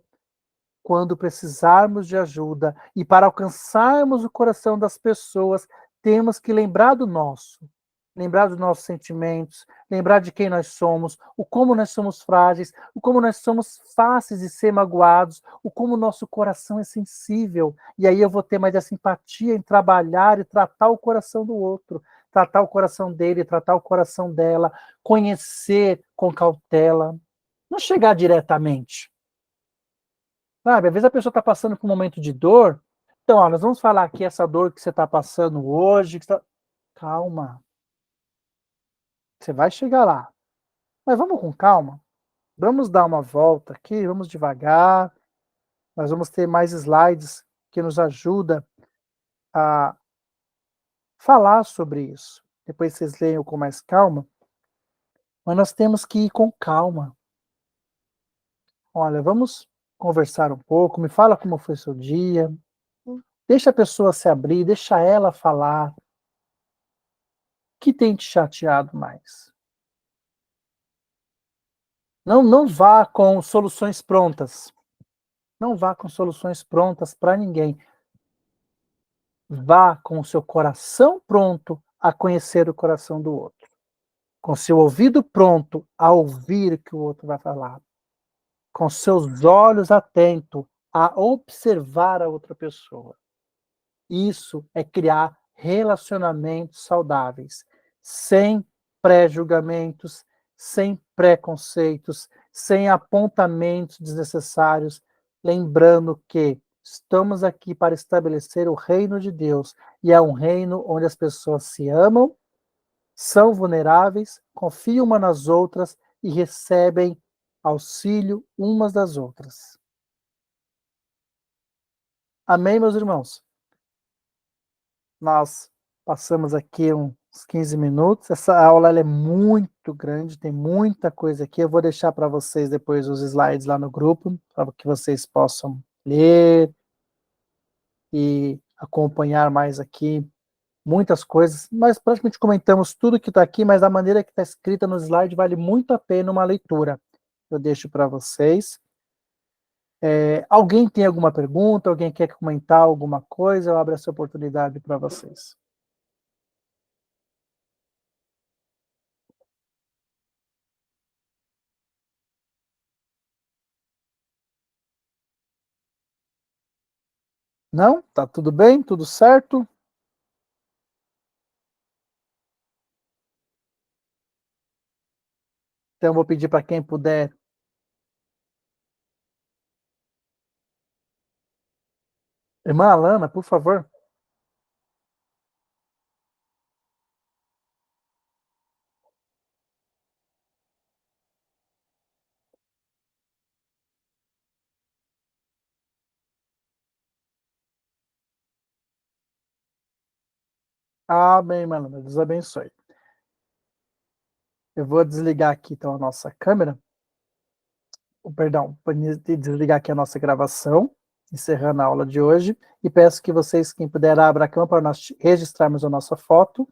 quando precisarmos de ajuda. E para alcançarmos o coração das pessoas, temos que lembrar do nosso, lembrar dos nossos sentimentos, lembrar de quem nós somos, o como nós somos frágeis, o como nós somos fáceis de ser magoados, o como o nosso coração é sensível. E aí eu vou ter mais essa empatia em trabalhar e tratar o coração do outro, tratar o coração dele, tratar o coração dela, conhecer com cautela, não chegar diretamente. Sabe, às vezes a pessoa está passando por um momento de dor. Então, ó, nós vamos falar aqui essa dor que você está passando hoje. Calma. Você vai chegar lá. Mas vamos com calma. Vamos dar uma volta aqui, vamos devagar. Nós vamos ter mais slides que nos ajudam a falar sobre isso. Depois vocês leiam com mais calma. Mas nós temos que ir com calma. Olha, vamos conversar um pouco. Me fala como foi seu dia. Deixa a pessoa se abrir, deixa ela falar. O que tem te chateado mais? Não vá com soluções prontas. Não vá com soluções prontas para ninguém. Vá com o seu coração pronto a conhecer o coração do outro. Com seu ouvido pronto a ouvir o que o outro vai falar. Com seus olhos atentos a observar a outra pessoa. Isso é criar relacionamentos saudáveis, sem pré-julgamentos, sem preconceitos, sem apontamentos desnecessários, lembrando que estamos aqui para estabelecer o reino de Deus, e é um reino onde as pessoas se amam, são vulneráveis, confiam umas nas outras e recebem auxílio umas das outras. Amém, meus irmãos? Nós passamos aqui uns 15 minutos. Essa aula ela é muito grande, tem muita coisa aqui. Eu vou deixar para vocês depois os slides lá no grupo, para que vocês possam ler e acompanhar mais aqui muitas coisas. Nós praticamente comentamos tudo que está aqui, mas a maneira que está escrita no slide vale muito a pena uma leitura. Eu deixo para vocês. Alguém tem alguma pergunta? Alguém quer comentar alguma coisa? Eu abro essa oportunidade para vocês. Não? Tá tudo bem? Tudo certo? Então eu vou pedir para quem puder. Irmã Alana, por favor. Amém, irmã Alana. Deus abençoe. Eu vou desligar aqui então a nossa câmera. Perdão, vou desligar aqui a nossa gravação, encerrando a aula de hoje, e peço que vocês, quem puder, abra a câmera para nós registrarmos a nossa foto.